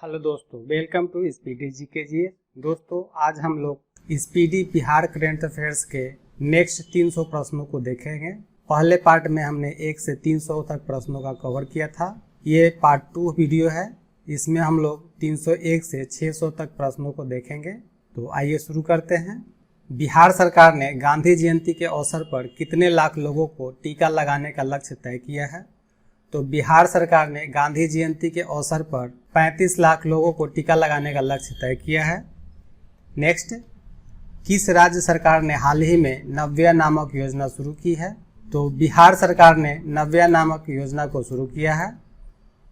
Hello दोस्तों, welcome to speedy GK. दोस्तों, आज हम लोग स्पीडी बिहार करंट अफेयर्स के नेक्स्ट 300 प्रश्नों को देखेंगे। पहले पार्ट में हमने 1 से 300 तक प्रश्नों का कवर किया था। ये पार्ट 2 वीडियो है। इसमें हम लोग 301 से 600 तक प्रश्नों को देखेंगे। तो आइए शुरू करते हैं। बिहार सरकार ने गांधी जयंती के अवसर पर कितने लाख लोगों को टीका लगाने का लक्ष्य तय किया है? तो बिहार सरकार ने गांधी जयंती के अवसर पर 35 लाख लोगों को टीका लगाने का लक्ष्य तय किया है। नेक्स्ट, किस राज्य सरकार ने हाल ही में नव्या नामक योजना शुरू की है? तो बिहार सरकार ने नव्या नामक योजना को शुरू किया है।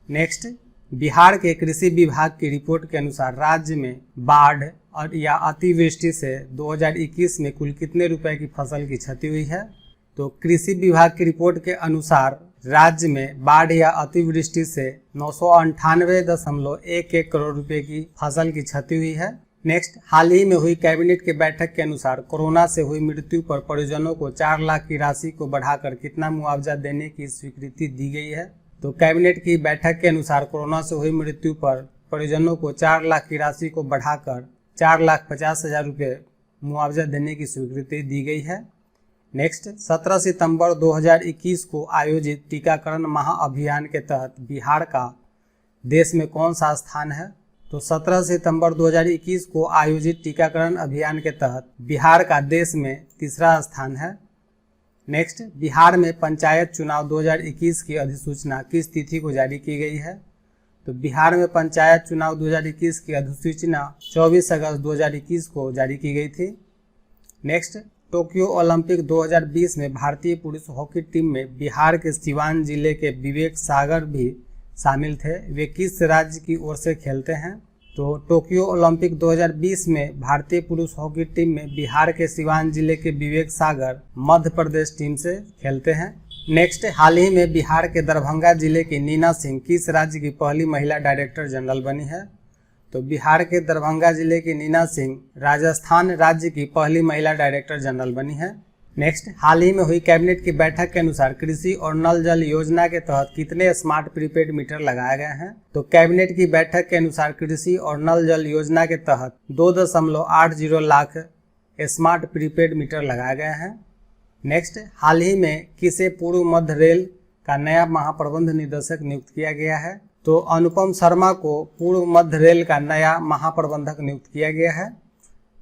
नेक्स्ट, बिहार के कृषि विभाग की रिपोर्ट के अनुसार राज्य में बाढ़ और या अतिवृष्टि से 2021 में कुल कितने रुपए की फसल की क्षति हुई है? तो कृषि विभाग की रिपोर्ट के अनुसार राज्य में बाढ़ या अतिवृष्टि से 998.11 करोड़ रुपए की फसल की क्षति हुई है। नेक्स्ट, हाल ही में हुई कैबिनेट की बैठक के अनुसार कोरोना से हुई मृत्यु पर परिजनों को 4 लाख की राशि को बढ़ाकर कितना मुआवजा देने की स्वीकृति दी गई है? तो कैबिनेट की बैठक के अनुसार कोरोना से हुई मृत्यु पर परिजनों को 4 लाख की राशि को बढ़ाकर 4,50,000 रुपये मुआवजा देने की स्वीकृति दी गई है। नेक्स्ट, 17 सितंबर 2021 को आयोजित टीकाकरण महाअभियान के तहत बिहार का देश में कौन सा स्थान है? तो 17 सितंबर 2021 को आयोजित टीकाकरण अभियान के तहत बिहार का देश में तीसरा स्थान है। नेक्स्ट, बिहार में पंचायत चुनाव 2021 की अधिसूचना किस तिथि को जारी की गई है? तो बिहार में पंचायत चुनाव 2021 की अधिसूचना 24 अगस्त 2021 को जारी की गई थी। नेक्स्ट, टोक्यो ओलंपिक 2020 में भारतीय पुरुष हॉकी टीम में बिहार के सिवान जिले के विवेक सागर भी शामिल थे। वे किस राज्य की ओर से खेलते हैं? तो टोक्यो ओलंपिक 2020 में भारतीय पुरुष हॉकी टीम में बिहार के सिवान जिले के विवेक सागर मध्य प्रदेश टीम से खेलते हैं। नेक्स्ट, हाल ही में बिहार के दरभंगा जिले की नीना सिंह किस राज्य की पहली महिला डायरेक्टर जनरल बनी है? तो बिहार के दरभंगा जिले की नीना सिंह राजस्थान राज्य की पहली महिला डायरेक्टर जनरल बनी है। नेक्स्ट, हाल ही में हुई कैबिनेट की बैठक के अनुसार कृषि और नल जल योजना के तहत कितने स्मार्ट प्रीपेड मीटर लगाए गए हैं? तो कैबिनेट की बैठक के अनुसार कृषि और नल जल योजना के तहत 2.80 लाख स्मार्ट प्रीपेड मीटर लगाए गए हैं। नेक्स्ट, हाल ही में किसे पूर्व मध्य रेल का नया महाप्रबंध निदेशक नियुक्त किया गया है? तो अनुपम शर्मा को पूर्व मध्य रेल का नया महाप्रबंधक नियुक्त किया गया है।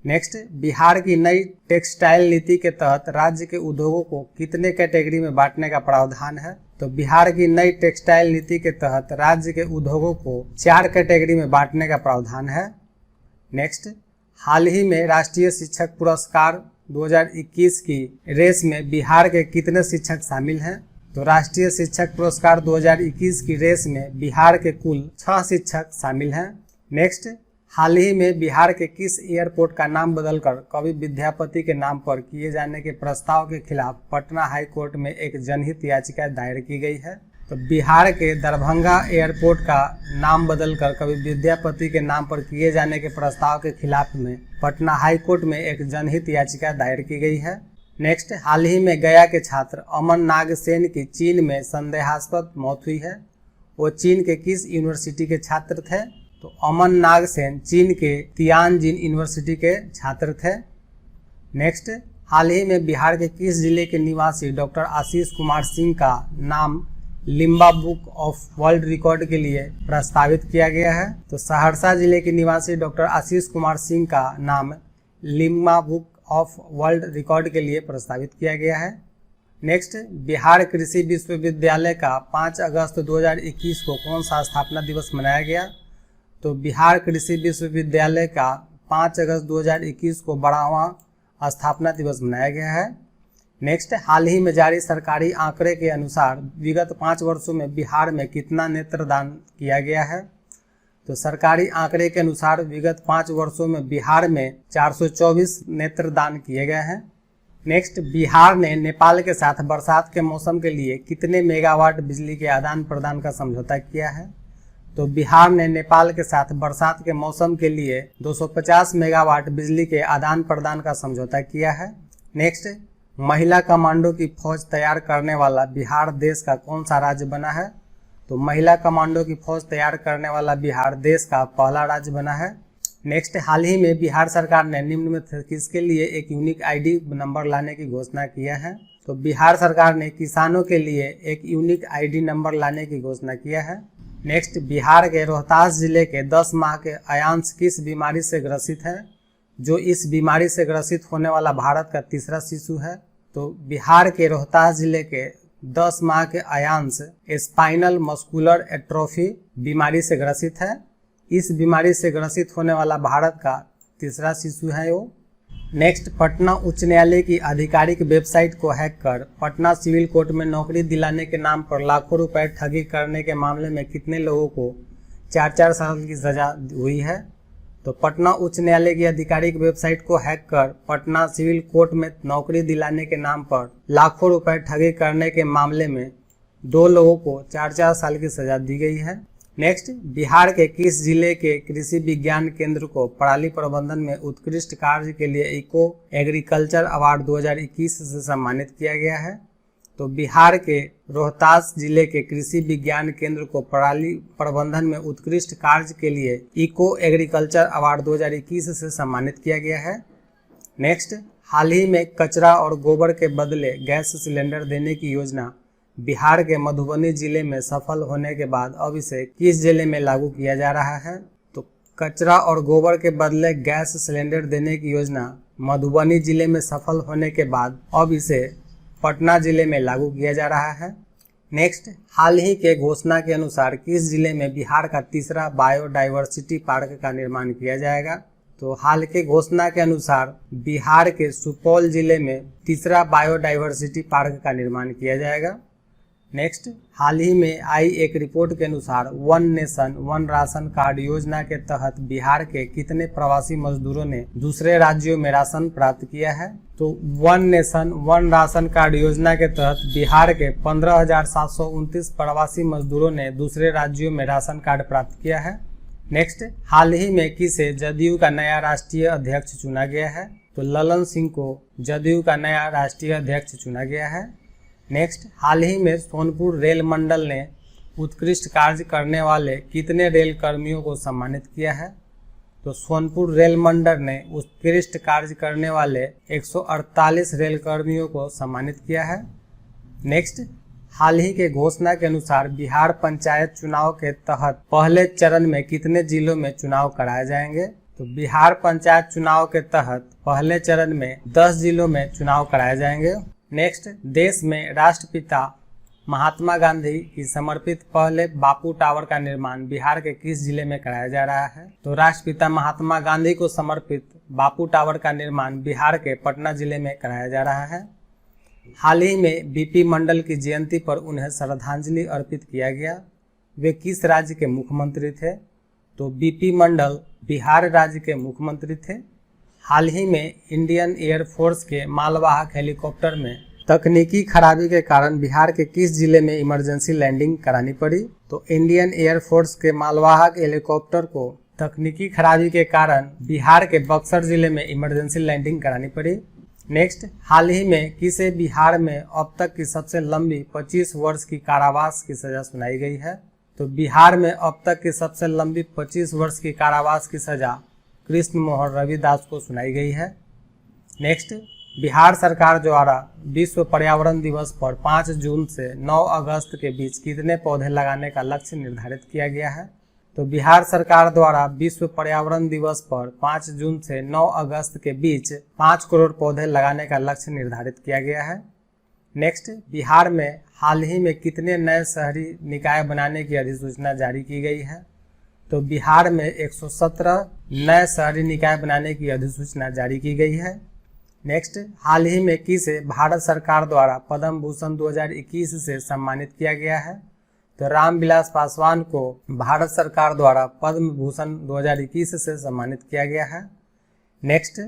नेक्स्ट, बिहार की नई टेक्सटाइल नीति के तहत राज्य के उद्योगों को कितने कैटेगरी में बांटने का प्रावधान है? तो बिहार की नई टेक्सटाइल नीति के तहत राज्य के उद्योगों को 4 कैटेगरी में बांटने का प्रावधान है। नेक्स्ट, हाल ही में राष्ट्रीय शिक्षक पुरस्कार 2021 की रेस में बिहार के कितने शिक्षक शामिल हैं? तो राष्ट्रीय शिक्षक पुरस्कार 2021 की रेस में बिहार के कुल 6 शिक्षक शामिल हैं। नेक्स्ट, हाल ही में बिहार के किस एयरपोर्ट का नाम बदलकर कवि विद्यापति के नाम पर किए जाने के प्रस्ताव के खिलाफ पटना हाई कोर्ट में एक जनहित याचिका दायर की गई है? तो बिहार के दरभंगा एयरपोर्ट का नाम बदलकर कवि विद्यापति के नाम पर किए जाने के प्रस्ताव के खिलाफ में पटना हाई कोर्ट में एक जनहित याचिका दायर की गई है। नेक्स्ट, हाल ही में गया के छात्र अमन नागसेन की चीन में संदेहास्पद मौत हुई है। वो चीन के किस यूनिवर्सिटी के छात्र थे? तो अमन नागसेन चीन के तियानजिन यूनिवर्सिटी के छात्र थे। नेक्स्ट, हाल ही में बिहार के किस जिले के निवासी डॉक्टर आशीष कुमार सिंह का नाम Limba book of world record के लिए प्रस्तावित किया गया है? तो सहरसा जिले के निवासी डॉक्टर आशीष कुमार सिंह का नाम Limba book of world record के लिए प्रस्तावित किया गया है। नेक्स्ट, बिहार कृषि विश्वविद्यालय का 5 अगस्त 2021 को कौन सा स्थापना दिवस मनाया गया? तो बिहार कृषि विश्वविद्यालय का 5 अगस्त 2021 को 12वां स्थापना दिवस मनाया गया है। नेक्स्ट, हाल ही में जारी सरकारी आंकड़े के अनुसार विगत 5 वर्षों में बिहार में कितना नेत्रदान किया गया है? तो सरकारी आंकड़े के अनुसार विगत 5 वर्षों में बिहार में 424 नेत्रदान किए गए हैं। नेक्स्ट, बिहार ने नेपाल के साथ बरसात के मौसम के लिए कितने मेगावाट बिजली के आदान प्रदान का समझौता किया है? तो बिहार ने नेपाल के साथ बरसात के मौसम के लिए 250 मेगावाट बिजली के आदान प्रदान का समझौता किया है। नेक्स्ट, महिला कमांडो की फौज तैयार करने वाला बिहार देश का कौन सा राज्य बना है? तो महिला कमांडो की फौज तैयार करने वाला बिहार देश का पहला राज्य बना है। नेक्स्ट, हाल ही में बिहार सरकार ने निम्न में से किसके लिए एक यूनिक आईडी नंबर लाने की घोषणा किया है? तो बिहार सरकार ने किसानों के लिए एक यूनिक आईडी नंबर लाने की घोषणा किया है। नेक्स्ट, बिहार के रोहतास जिले के 10 माह के अयांश किस बीमारी से ग्रसित है? जो इस बीमारी से ग्रसित होने वाला भारत का तीसरा शिशु है। तो बिहार के रोहतास जिले के 10 माह के अयांश स्पाइनल मस्कुलर एट्रोफी बीमारी से ग्रसित है। इस बीमारी से ग्रसित होने वाला भारत का तीसरा शिशु है वो। नेक्स्ट, पटना उच्च न्यायालय की आधिकारिक वेबसाइट को हैक कर पटना सिविल कोर्ट में नौकरी दिलाने के नाम पर लाखों रुपए ठगी करने के मामले में कितने लोगों को 4-4 साल की सजा हुई है? तो पटना उच्च न्यायालय की आधिकारिक वेबसाइट को हैक कर पटना सिविल कोर्ट में नौकरी दिलाने के नाम पर लाखों रुपए ठगी करने के मामले में 2 लोगों को 4-4 साल की सजा दी गई है। नेक्स्ट, बिहार के किस जिले के कृषि विज्ञान केंद्र को पराली प्रबंधन में उत्कृष्ट कार्य के लिए इको एग्रीकल्चर अवार्ड 2021 से सम्मानित किया गया है? तो बिहार के रोहतास जिले के कृषि विज्ञान केंद्र को पराली प्रबंधन में उत्कृष्ट कार्य के लिए इको एग्रीकल्चर अवार्ड 2021 से सम्मानित किया गया है। नेक्स्ट, हाल ही में कचरा और गोबर के बदले गैस सिलेंडर देने की योजना बिहार के मधुबनी जिले में सफल होने के बाद अब इसे किस जिले में लागू किया जा रहा है? तो कचरा और गोबर के बदले गैस सिलेंडर देने की योजना मधुबनी जिले में सफल होने के बाद अब इसे पटना जिले में लागू किया जा रहा है। नेक्स्ट, हाल ही के घोषणा के अनुसार किस जिले में बिहार का तीसरा बायोडाइवर्सिटी पार्क का निर्माण किया जाएगा? तो हाल के घोषणा के अनुसार बिहार के सुपौल जिले में तीसरा बायोडाइवर्सिटी पार्क का निर्माण किया जाएगा। नेक्स्ट, हाल ही में आई एक रिपोर्ट के अनुसार one nation one ration card योजना के तहत बिहार के कितने प्रवासी मजदूरों ने दूसरे राज्यों में राशन प्राप्त किया है? तो one nation one ration card योजना के तहत बिहार के 15,729 प्रवासी मजदूरों ने दूसरे राज्यों में राशन कार्ड प्राप्त किया है। नेक्स्ट, हाल ही में किसे जदयू का नया राष्ट्रीय अध्यक्ष चुना गया है? तो ललन सिंह को जदयू का नया राष्ट्रीय अध्यक्ष चुना गया है। नेक्स्ट, हाल ही में सोनपुर रेल मंडल ने उत्कृष्ट कार्य करने वाले कितने रेल कर्मियों को सम्मानित किया है? तो सोनपुर रेल मंडल ने उत्कृष्ट कार्य करने वाले 148 रेल कर्मियों को सम्मानित किया है। नेक्स्ट, हाल ही के घोषणा के अनुसार बिहार पंचायत चुनाव के तहत पहले चरण में कितने जिलों में चुनाव कराए जाएंगे? तो बिहार पंचायत चुनाव के तहत पहले चरण में 10 जिलों में चुनाव कराए जाएंगे। नेक्स्ट, देश में राष्ट्रपिता महात्मा गांधी की समर्पित पहले बापू टावर का निर्माण बिहार के किस जिले में कराया जा रहा है? तो राष्ट्रपिता महात्मा गांधी को समर्पित बापू टावर का निर्माण बिहार के पटना जिले में कराया जा रहा है। हाल ही में बीपी मंडल की जयंती पर उन्हें श्रद्धांजलि अर्पित किया गया। वे किस राज्य के मुख्यमंत्री थे? तो बीपी मंडल बिहार राज्य के मुख्यमंत्री थे। हाल ही में इंडियन एयरफोर्स के मालवाहक हेलीकॉप्टर में तकनीकी खराबी के कारण बिहार के किस जिले में इमरजेंसी लैंडिंग करानी पड़ी? तो इंडियन एयरफोर्स के मालवाहक हेलीकॉप्टर को तकनीकी खराबी के कारण बिहार के बक्सर जिले में इमरजेंसी लैंडिंग करानी पड़ी। नेक्स्ट, हाल ही में किसे बिहार में अब तक की सबसे लंबी 25 वर्ष की कारावास की सजा सुनाई गई है? तो बिहार में अब तक की सबसे लंबी 25 वर्ष की कारावास की सजा कृष्ण मोहन रविदास को सुनाई गई है। नेक्स्ट, बिहार सरकार द्वारा विश्व पर्यावरण दिवस पर 5 जून से 9 अगस्त के बीच कितने पौधे लगाने का लक्ष्य निर्धारित किया गया है? तो बिहार सरकार द्वारा विश्व पर्यावरण दिवस पर 5 जून से 9 अगस्त के बीच 5 करोड़ पौधे लगाने का लक्ष्य निर्धारित किया गया है। नेक्स्ट, बिहार में हाल ही में कितने नए शहरी निकाय बनाने की अधिसूचना जारी की गई है? तो बिहार में 117 नए शहरी निकाय बनाने की अधिसूचना जारी की गई है। नेक्स्ट, हाल ही में किसे भारत सरकार द्वारा पद्म भूषण 2021 से सम्मानित किया गया है? तो रामविलास पासवान को भारत सरकार द्वारा पद्म भूषण 2021 से सम्मानित किया गया है। नेक्स्ट,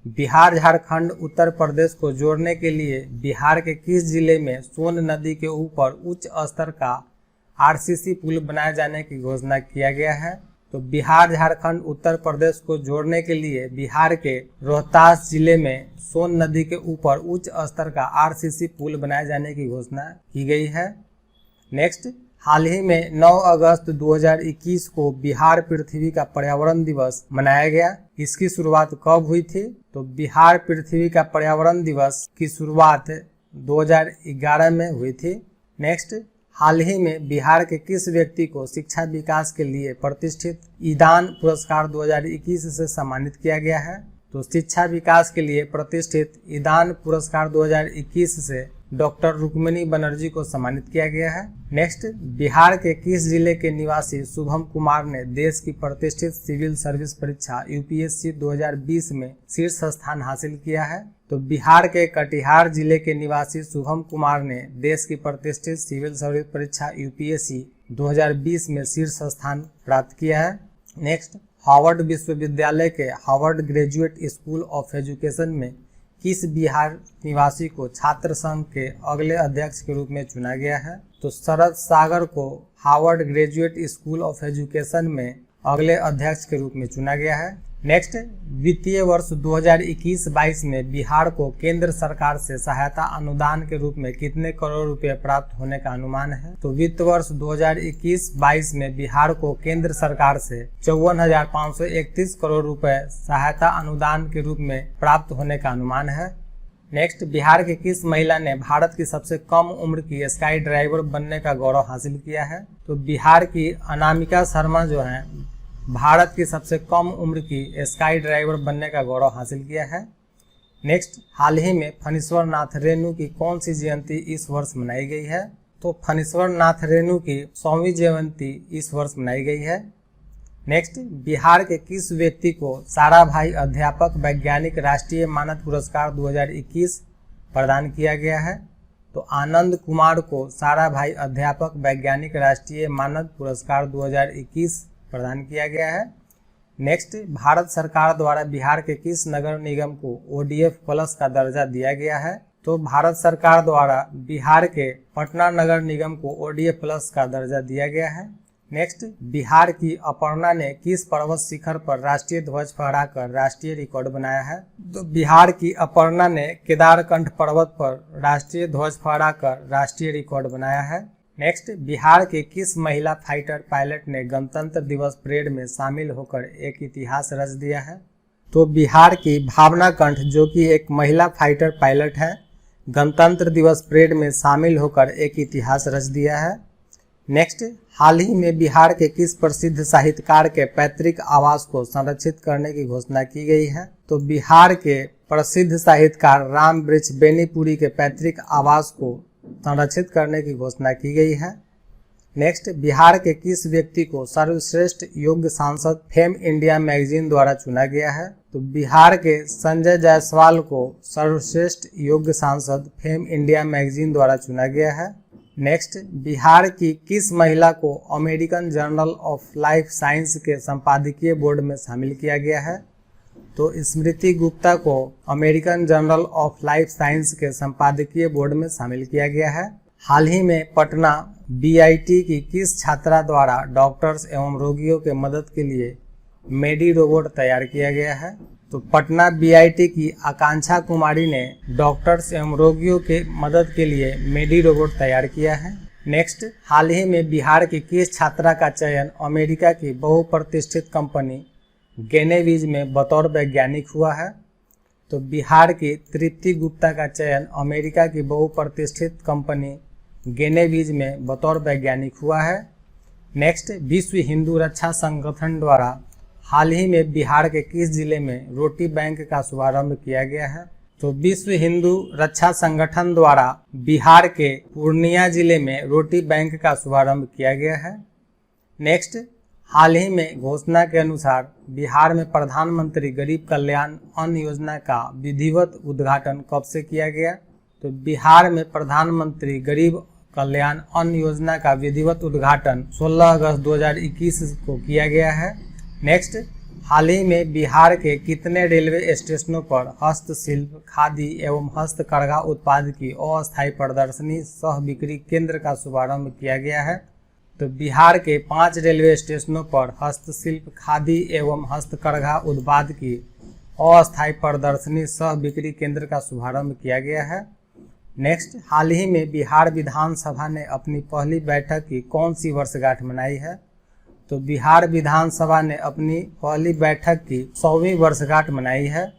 बिहार झारखंड उत्तर प्रदेश को जोड़ने के लिए बिहार के किस जिले में सोन नदी के ऊपर उच्च स्तर का आरसीसी पुल बनाए जाने की घोषणा किया गया है? तो बिहार झारखंड उत्तर प्रदेश को जोड़ने के लिए बिहार के रोहतास जिले में सोन नदी के ऊपर उच्च स्तर का आरसीसी पुल बनाए जाने की घोषणा की गई है। नेक्स्ट, हाल ही में 9 अगस्त 2021 को बिहार पृथ्वी का पर्यावरण दिवस मनाया गया। इसकी शुरुआत कब हुई थी? तो बिहार पृथ्वी का पर्यावरण दिवस की शुरुआत 2011 में हुई थी। नेक्स्ट, हाल ही में बिहार के किस व्यक्ति को शिक्षा विकास के लिए प्रतिष्ठित ईदान पुरस्कार 2021 से सम्मानित किया गया है? तो शिक्षा विकास के लिए प्रतिष्ठित ईदान पुरस्कार 2021 से डॉक्टर रुक्मिणी बनर्जी को सम्मानित किया गया है। नेक्स्ट, बिहार के किस जिले के निवासी शुभम कुमार ने देश की प्रतिष्ठित सिविल सर्विस परीक्षा यूपीएससी 2020 में शीर्ष स्थान हासिल किया है? तो बिहार के कटिहार जिले के निवासी शुभम कुमार ने देश की प्रतिष्ठित सिविल सर्विस परीक्षा यूपीएससी 2020 में शीर्ष स्थान प्राप्त किया है। नेक्स्ट, हार्वर्ड विश्वविद्यालय के Harvard graduate school of education में किस बिहार निवासी को छात्र संघ के अगले अध्यक्ष के रूप में चुना गया है? तो शरद सागर को Harvard graduate school of education में अगले अध्यक्ष के रूप में चुना गया है। नेक्स्ट, वित्तीय वर्ष 2021-22 में बिहार को केंद्र सरकार से सहायता अनुदान के रूप में कितने करोड़ रुपए प्राप्त होने का अनुमान है? तो वित्त वर्ष 2021-22 में बिहार को केंद्र सरकार से 54,531 करोड़ रुपए सहायता अनुदान के रूप में प्राप्त होने का अनुमान है। नेक्स्ट, बिहार की किस महिला ने भारत की सबसे कम उम्र की स्काई ड्राइवर बनने का गौरव हासिल किया है? तो बिहार की अनामिका शर्मा जो है भारत की सबसे कम उम्र की स्काई ड्राइवर बनने का गौरव हासिल किया है। नेक्स्ट, हाल ही में फणीश्वर नाथ रेणु की कौन सी जयंती इस वर्ष मनाई गई है? तो फणीश्वर नाथ रेणु की 100वीं जयंती इस वर्ष मनाई गई है। नेक्स्ट, बिहार के किस व्यक्ति को साराभाई अध्यापक वैज्ञानिक राष्ट्रीय मानद पुरस्कार 2021 प्रदान किया गया है? तो आनंद कुमार को साराभाई अध्यापक वैज्ञानिक राष्ट्रीय मानद पुरस्कार 2021 प्रदान किया गया है। नेक्स्ट, भारत सरकार द्वारा बिहार के किस नगर निगम को ओडीएफ प्लस का दर्जा दिया गया है? तो भारत सरकार द्वारा बिहार के पटना नगर निगम को ओडीएफ प्लस का दर्जा दिया गया है। नेक्स्ट, बिहार की अपर्णा ने किस पर्वत शिखर पर राष्ट्रीय ध्वज फहराकर राष्ट्रीय रिकॉर्ड बनाया है? तो बिहार की अपर्णा ने केदारकंठ पर्वत पर राष्ट्रीय ध्वज फहराकर राष्ट्रीय रिकॉर्ड बनाया है। नेक्स्ट, बिहार के किस महिला फाइटर पायलट ने गणतंत्र दिवस परेड में शामिल होकर एक इतिहास रच दिया है? तो बिहार की भावना कंठ जो कि एक महिला फाइटर पायलट है, गणतंत्र दिवस परेड में शामिल होकर एक इतिहास रच दिया है। नेक्स्ट, हाल ही में बिहार के किस प्रसिद्ध साहित्यकार के पैतृक आवास को संरक्षित करने की घोषणा की गई है? तो बिहार के प्रसिद्ध साहित्यकार राम वृक्ष बेनीपुरी के पैतृक आवास को संरक्षित करने की घोषणा की गई है। नेक्स्ट, बिहार के किस व्यक्ति को सर्वश्रेष्ठ योग्य सांसद फेम इंडिया मैगजीन द्वारा चुना गया है? तो बिहार के संजय जायसवाल को सर्वश्रेष्ठ योग्य सांसद फेम इंडिया मैगजीन द्वारा चुना गया है। नेक्स्ट, बिहार की किस महिला को American journal of life science के संपादकीय बोर्ड में शामिल किया गया है? तो स्मृति गुप्ता को American journal of life science के संपादकीय बोर्ड में शामिल किया गया है। हाल ही में पटना बीआईटी की किस छात्रा द्वारा डॉक्टर्स एवं रोगियों के मदद के लिए मेडी रोबोट तैयार किया गया है? तो पटना बीआईटी की आकांक्षा कुमारी ने डॉक्टर्स एवं रोगियों के मदद के लिए मेडी रोबोट तैयार किया है। नेक्स्ट, हाल ही में बिहार की किस छात्रा का चयन अमेरिका की बहुप्रतिष्ठित कंपनी गेनेवीज में बतौर वैज्ञानिक हुआ है? तो बिहार की तृप्ति गुप्ता का चयन अमेरिका की बहुप्रतिष्ठित कंपनी गेनेवीज में बतौर वैज्ञानिक हुआ है। नेक्स्ट, विश्व हिंदू रक्षा संगठन द्वारा हाल ही में बिहार के किस जिले में रोटी बैंक का शुभारंभ किया गया है? तो विश्व हिंदू रक्षा संगठन द्वारा बिहार के पूर्णिया जिले में रोटी बैंक का शुभारंभ किया गया है। नेक्स्ट, हाल ही में घोषणा के अनुसार बिहार में प्रधानमंत्री गरीब कल्याण अन्न योजना का विधिवत उद्घाटन कब से किया गया? तो बिहार में प्रधानमंत्री गरीब कल्याण अन्न योजना का विधिवत उद्घाटन 16 अगस्त 2021 को किया गया है। नेक्स्ट, हाल ही में बिहार के कितने रेलवे स्टेशनों पर हस्तशिल्प, खादी एवं हस्तकरघा उत्पाद की अस्थायी प्रदर्शनी सह बिक्री केंद्र का शुभारंभ किया गया है? तो बिहार के 5 रेलवे स्टेशनों पर हस्तशिल्प, खादी एवं हस्तकरघा उत्पाद की अस्थायी प्रदर्शनी सह बिक्री केंद्र का शुभारंभ किया गया है। नेक्स्ट, हाल ही में बिहार विधानसभा ने अपनी पहली बैठक की कौन सी वर्षगांठ मनाई है? तो बिहार विधानसभा ने अपनी पहली बैठक की 100वीं वर्षगांठ मनाई है।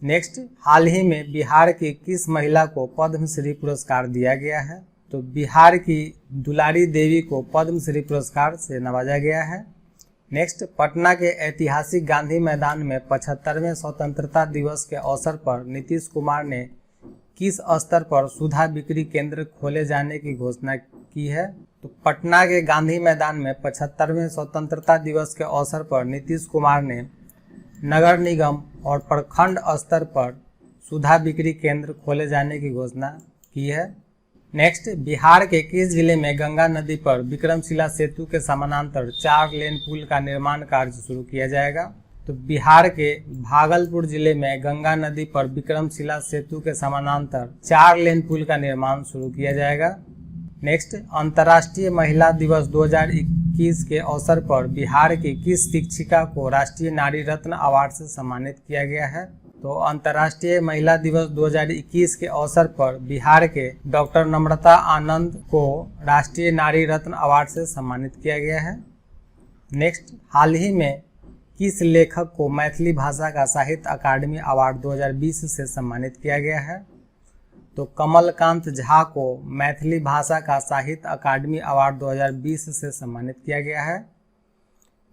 नेक्स्ट, हाल ही में बिहार की किस महिला को पद्मश्री पुरस्कार दिया गया है? तो बिहार की दुलारी देवी को पद्मश्री पुरस्कार से नवाजा गया है। नेक्स्ट, पटना के ऐतिहासिक गांधी मैदान में 75वें स्वतंत्रता दिवस के अवसर पर नीतीश कुमार ने किस स्तर पर सुधा बिक्री केंद्र खोले जाने की घोषणा की है? तो पटना के गांधी मैदान में 75वें स्वतंत्रता दिवस के अवसर पर नीतीश कुमार ने नगर निगम और प्रखंड स्तर पर सुधा बिक्री केंद्र खोले जाने की घोषणा की है। नेक्स्ट, बिहार के किस जिले में गंगा नदी पर विक्रमशिला सेतु के समानांतर 4 लेन पुल का निर्माण कार्य शुरू किया जाएगा? तो बिहार के भागलपुर जिले में गंगा नदी पर विक्रमशिला सेतु के समानांतर 4 लेन पुल का निर्माण शुरू किया जाएगा। नेक्स्ट, अंतर्राष्ट्रीय महिला दिवस 2021 के अवसर पर बिहार की किस शिक्षिका को राष्ट्रीय नारी रत्न अवार्ड से सम्मानित किया गया है? तो अंतर्राष्ट्रीय महिला दिवस 2021 के अवसर पर बिहार के डॉक्टर नम्रता आनंद को राष्ट्रीय नारी रत्न अवार्ड से सम्मानित किया गया है। नेक्स्ट, हाल ही में किस लेखक को मैथिली भाषा का साहित्य अकादमी अवार्ड 2020 से सम्मानित किया गया है? तो कमलकांत झा को मैथिली भाषा का साहित्य अकादमी अवार्ड 2020 से सम्मानित किया गया है।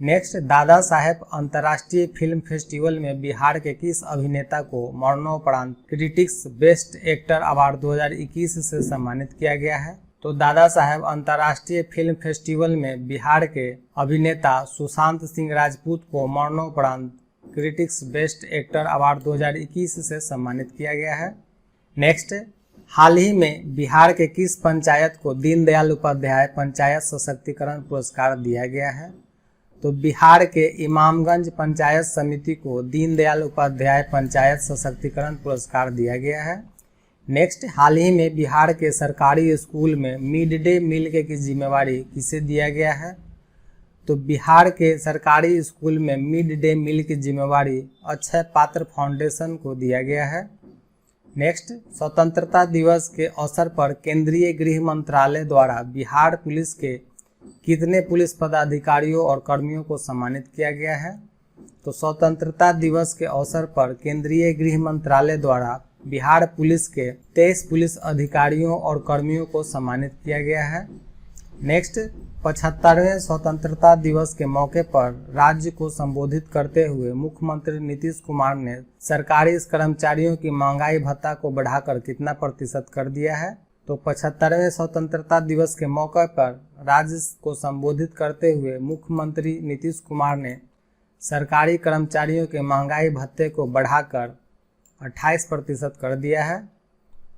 नेक्स्ट, दादा साहेब अंतर्राष्ट्रीय फिल्म फेस्टिवल में बिहार के किस अभिनेता को मरणोपरांत क्रिटिक्स बेस्ट एक्टर अवार्ड 2021 से सम्मानित किया गया है? तो दादा साहेब अंतर्राष्ट्रीय फिल्म फेस्टिवल में बिहार के अभिनेता सुशांत सिंह राजपूत को मरणोपरांत क्रिटिक्स बेस्ट एक्टर अवार्ड 2021 से सम्मानित किया गया है। नेक्स्ट, हाल ही में बिहार के किस पंचायत को दीनदयाल उपाध्याय पंचायत सशक्तिकरण पुरस्कार दिया गया है? तो बिहार के इमामगंज पंचायत समिति को दीनदयाल उपाध्याय पंचायत सशक्तिकरण पुरस्कार दिया गया है। नेक्स्ट, हाल ही में बिहार के सरकारी स्कूल में मिड डे मील की जिम्मेवारी किसे दिया गया है? तो बिहार के सरकारी स्कूल में मिड डे मील की जिम्मेवारी अक्षय पात्र फाउंडेशन को दिया गया है। नेक्स्ट, स्वतंत्रता दिवस के अवसर पर केंद्रीय गृह मंत्रालय द्वारा बिहार पुलिस के कितने पुलिस पदाधिकारियों और कर्मियों को सम्मानित किया गया है? तो स्वतंत्रता दिवस के अवसर पर केंद्रीय गृह मंत्रालय द्वारा बिहार पुलिस के 23 पुलिस अधिकारियों और कर्मियों को सम्मानित किया गया है। नेक्स्ट, 75वें स्वतंत्रता दिवस के मौके पर राज्य को संबोधित करते हुए मुख्यमंत्री नीतीश कुमार ने सरकारी कर्मचारियों की महंगाई भत्ता को बढ़ाकर कितना प्रतिशत कर दिया है? तो 75वें स्वतंत्रता दिवस के मौके पर राज्य को संबोधित करते हुए मुख्यमंत्री नीतीश कुमार ने सरकारी कर्मचारियों के महंगाई भत्ते को बढ़ाकर 28% कर दिया है।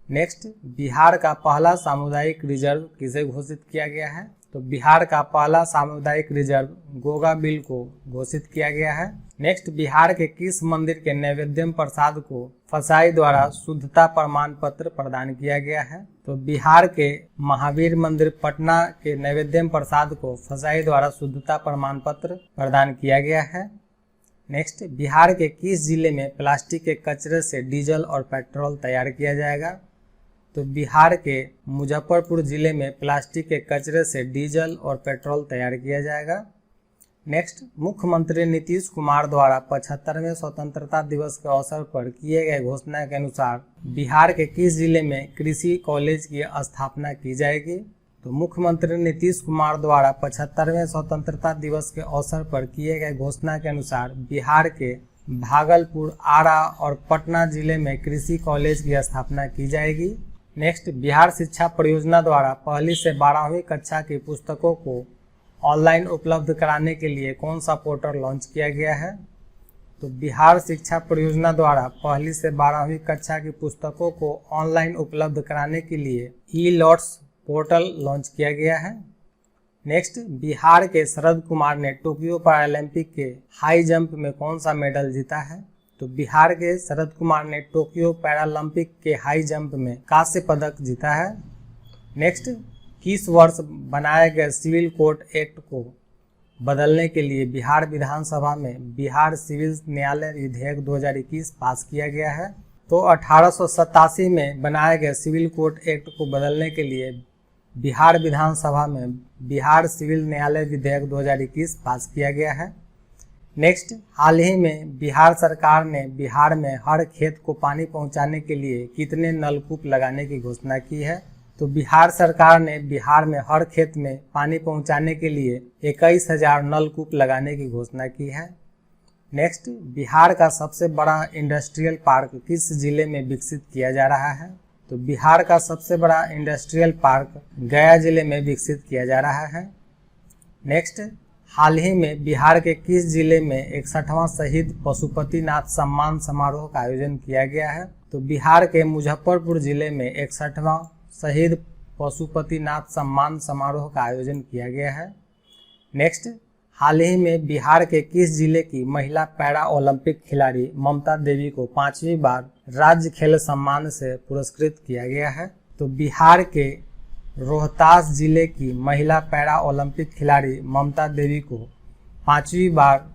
नेक्स्ट, बिहार का पहला सामुदायिक रिजर्व किसे घोषित किया गया है? तो बिहार का पहला सामुदायिक रिजर्व गोगा बिल को घोषित किया गया है। नेक्स्ट, बिहार के किस मंदिर के नैवेद्यम प्रसाद को फसाई द्वारा शुद्धता प्रमाण पत्र प्रदान किया गया है? तो बिहार के महावीर मंदिर पटना के नैवेद्यम प्रसाद को फसाई द्वारा शुद्धता प्रमाण पत्र प्रदान किया गया है। नेक्स्ट, बिहार के किस जिले में प्लास्टिक के कचरे से डीजल और पेट्रोल तैयार किया जाएगा? तो बिहार के मुजफ्फरपुर जिले में प्लास्टिक के कचरे से डीजल और पेट्रोल तैयार किया जाएगा। नेक्स्ट, मुख्यमंत्री नीतीश कुमार द्वारा 75वें स्वतंत्रता दिवस के अवसर पर किए गए घोषणा के अनुसार बिहार के किस जिले में कृषि कॉलेज की स्थापना की जाएगी? तो मुख्यमंत्री नीतीश कुमार द्वारा 75वें स्वतंत्रता दिवस के अवसर पर किए गए घोषणा के अनुसार बिहार के भागलपुर, आरा और पटना जिले में कृषि कॉलेज की स्थापना की जाएगी। नेक्स्ट, बिहार शिक्षा परियोजना द्वारा पहली से 12वीं कक्षा की पुस्तकों को ऑनलाइन उपलब्ध कराने के लिए कौन सा पोर्टल लॉन्च किया गया है? तो बिहार शिक्षा परियोजना द्वारा पहली से 12वीं कक्षा की पुस्तकों को ऑनलाइन उपलब्ध कराने के लिए ई-लॉट्स पोर्टल लॉन्च किया गया है। नेक्स्ट, बिहार के शरद कुमार ने टोक्यो पैरालंपिक के हाई जंप में कौन सा मेडल जीता है? तो बिहार के शरद कुमार ने टोक्यो पैरालंपिक के हाई जंप में कांस्य पदक जीता है। नेक्स्ट, किस वर्ष बनाए गए सिविल कोड एक्ट को बदलने के लिए बिहार विधानसभा में बिहार सिविल न्यायालय विधेयक 2021 पास किया गया है? तो 1887 में बनाए गए सिविल कोड एक्ट को बदलने के लिए बिहार विधानसभा में बिहार सिविल न्यायालय विधेयक 2021 पास किया गया है। नेक्स्ट, हाल ही में बिहार सरकार ने बिहार में हर खेत को पानी पहुंचाने के लिए कितने नलकूप लगाने की घोषणा की है? तो बिहार सरकार ने बिहार में हर खेत में पानी पहुंचाने के लिए 21,000 नलकूप लगाने की घोषणा की है। नेक्स्ट, बिहार का सबसे बड़ा इंडस्ट्रियल पार्क किस जिले में विकसित किया जा रहा है? तो बिहार का सबसे बड़ा इंडस्ट्रियल पार्क गया जिले में विकसित किया जा रहा है। नेक्स्ट, हाल ही में बिहार के किस जिले में 61वां शहीद पशुपतिनाथ सम्मान समारोह का आयोजन किया गया है? तो बिहार के मुजफ्फरपुर जिले में 61वां शहीद पशुपतिनाथ सम्मान समारोह का आयोजन किया गया है। नेक्स्ट, हाल ही में बिहार के किस जिले की महिला पैरा ओलंपिक खिलाड़ी ममता देवी को 5वीं बार राज्य खेल सम्मान से पुरस्कृत किया गया है? तो बिहार के रोहतास जिले की महिला पैरा ओलंपिक खिलाड़ी ममता देवी को 5वीं बार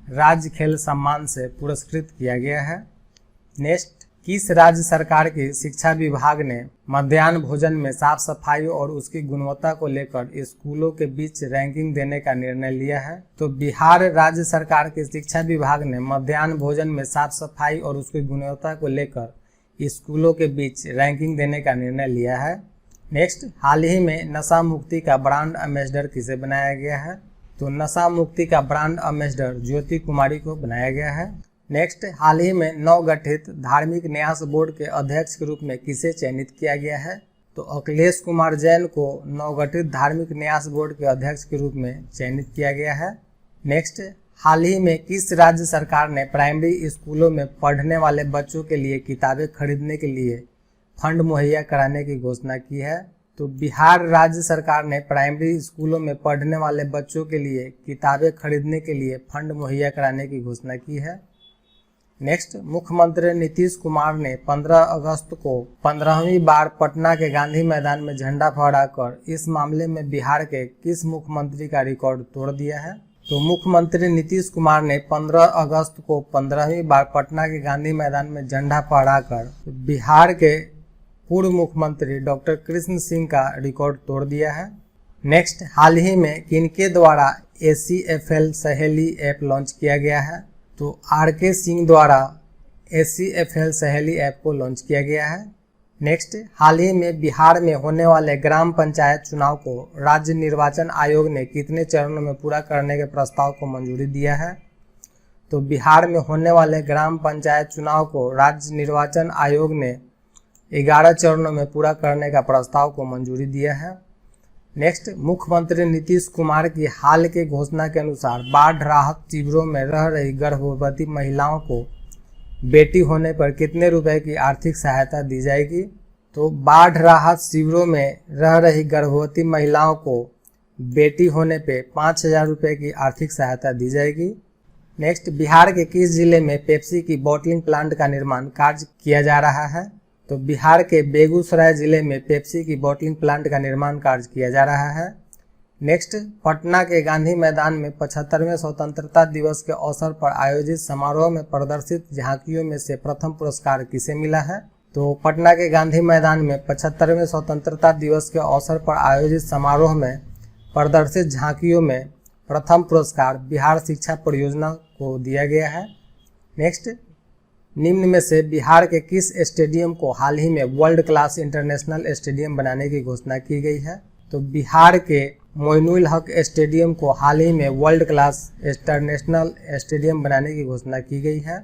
राज्य खेल सम्मान से पुरस्कृत किया गया है। नेक्स्ट, किस राज्य सरकार की शिक्षा विभाग ने मध्याह्न भोजन में साफ सफाई और उसकी गुणवत्ता को लेकर स्कूलों के बीच रैंकिंग देने का निर्णय लिया है? तो बिहार राज्य सरकार के शिक्षा विभाग ने मध्याह्न भोजन में साफ सफाई और उसकी गुणवत्ता को लेकर स्कूलों के बीच रैंकिंग देने का निर्णय लिया है। नेक्स्ट, हाल ही में नशा मुक्ति का ब्रांड एम्बेसडर किसे बनाया गया है? तो नशा मुक्ति का ब्रांड एम्बेसडर ज्योति कुमारी को बनाया गया है। नेक्स्ट, हाल ही में नवगठित धार्मिक न्यास बोर्ड के अध्यक्ष के रूप में किसे चयनित किया गया है? तो अखिलेश कुमार जैन को नवगठित धार्मिक न्यास बोर्ड के अध्यक्ष के रूप में चयनित किया गया है। नेक्स्ट, हाल ही में किस राज्य सरकार ने प्राइमरी स्कूलों में पढ़ने वाले बच्चों के लिए किताबें खरीदने के लिए फंड मुहैया कराने की घोषणा की है? तो बिहार राज्य सरकार ने प्राइमरी स्कूलों में पढ़ने वाले बच्चों के लिए किताबें खरीदने के लिए फंड मुहैया कराने की घोषणा की है। नेक्स्ट, मुख्यमंत्री नीतीश कुमार ने 15 अगस्त को 15वीं बार पटना के गांधी मैदान में झंडा फहराकर इस मामले में बिहार के किस मुख्यमंत्री का रिकॉर्ड तोड़ दिया है? तो मुख्यमंत्री नीतीश कुमार ने 15 अगस्त को 15वीं बार पटना के गांधी मैदान में झंडा फहराकर बिहार के पूर्व मुख्यमंत्री डॉक्टर कृष्ण सिंह का रिकॉर्ड तोड़ दिया है। नेक्स्ट, हाल ही में किनके द्वारा ACFL सहेली ऐप लॉन्च किया गया है? तो RK सिंह द्वारा ACFL सहेली ऐप को लॉन्च किया गया है। नेक्स्ट, हाल ही में बिहार में होने वाले ग्राम पंचायत चुनाव को राज्य निर्वाचन आयोग ने कितने चरणों में पूरा करने के प्रस्ताव को मंजूरी दिया है? तो बिहार में होने वाले ग्राम पंचायत चुनाव को राज्य निर्वाचन आयोग ने 11 चरणों में पूरा करने का प्रस्ताव को मंजूरी दिया है। नेक्स्ट, मुख्यमंत्री नीतीश कुमार की हाल के घोषणा के अनुसार बाढ़ राहत शिविरों में रह रही गर्भवती महिलाओं को बेटी होने पर कितने रुपए की आर्थिक सहायता दी जाएगी? तो बाढ़ राहत शिविरों में रह रही गर्भवती महिलाओं को बेटी होने पे 5,000 रुपये की आर्थिक सहायता दी जाएगी। नेक्स्ट, बिहार के किस जिले में पेप्सी की बॉटलिंग प्लांट का निर्माण कार्य किया जा रहा है? तो बिहार के बेगूसराय जिले में पेप्सी की बॉटलिंग प्लांट का निर्माण कार्य किया जा रहा है। नेक्स्ट, पटना के गांधी मैदान में 75वें स्वतंत्रता दिवस के अवसर पर आयोजित समारोह में प्रदर्शित झांकियों में से प्रथम पुरस्कार किसे मिला है? तो पटना के गांधी मैदान में 75वें स्वतंत्रता दिवस के अवसर पर आयोजित समारोह में प्रदर्शित झांकियों में प्रथम पुरस्कार बिहार शिक्षा परियोजना को दिया गया है। नेक्स्ट, निम्न में से बिहार के किस स्टेडियम को हाल ही में वर्ल्ड क्लास इंटरनेशनल स्टेडियम बनाने की घोषणा की गई है? तो बिहार के मोइनुल हक स्टेडियम को हाल ही में वर्ल्ड क्लास इंटरनेशनल स्टेडियम बनाने की घोषणा की गई है।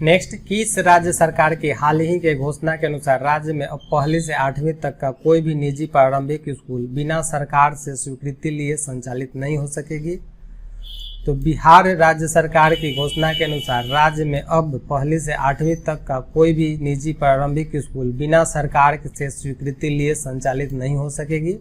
नेक्स्ट, किस राज्य सरकार की हाल ही के घोषणा के अनुसार राज्य में अब 1ली से 8वीं तक का कोई भी निजी प्रारंभिक स्कूल बिना सरकार से स्वीकृति लिए संचालित नहीं हो सकेगी? तो बिहार राज्य सरकार की घोषणा के अनुसार राज्य में अब 1ली से 8वीं तक का कोई भी निजी प्रारंभिक स्कूल बिना सरकार से स्वीकृति लिए संचालित नहीं हो सकेगी।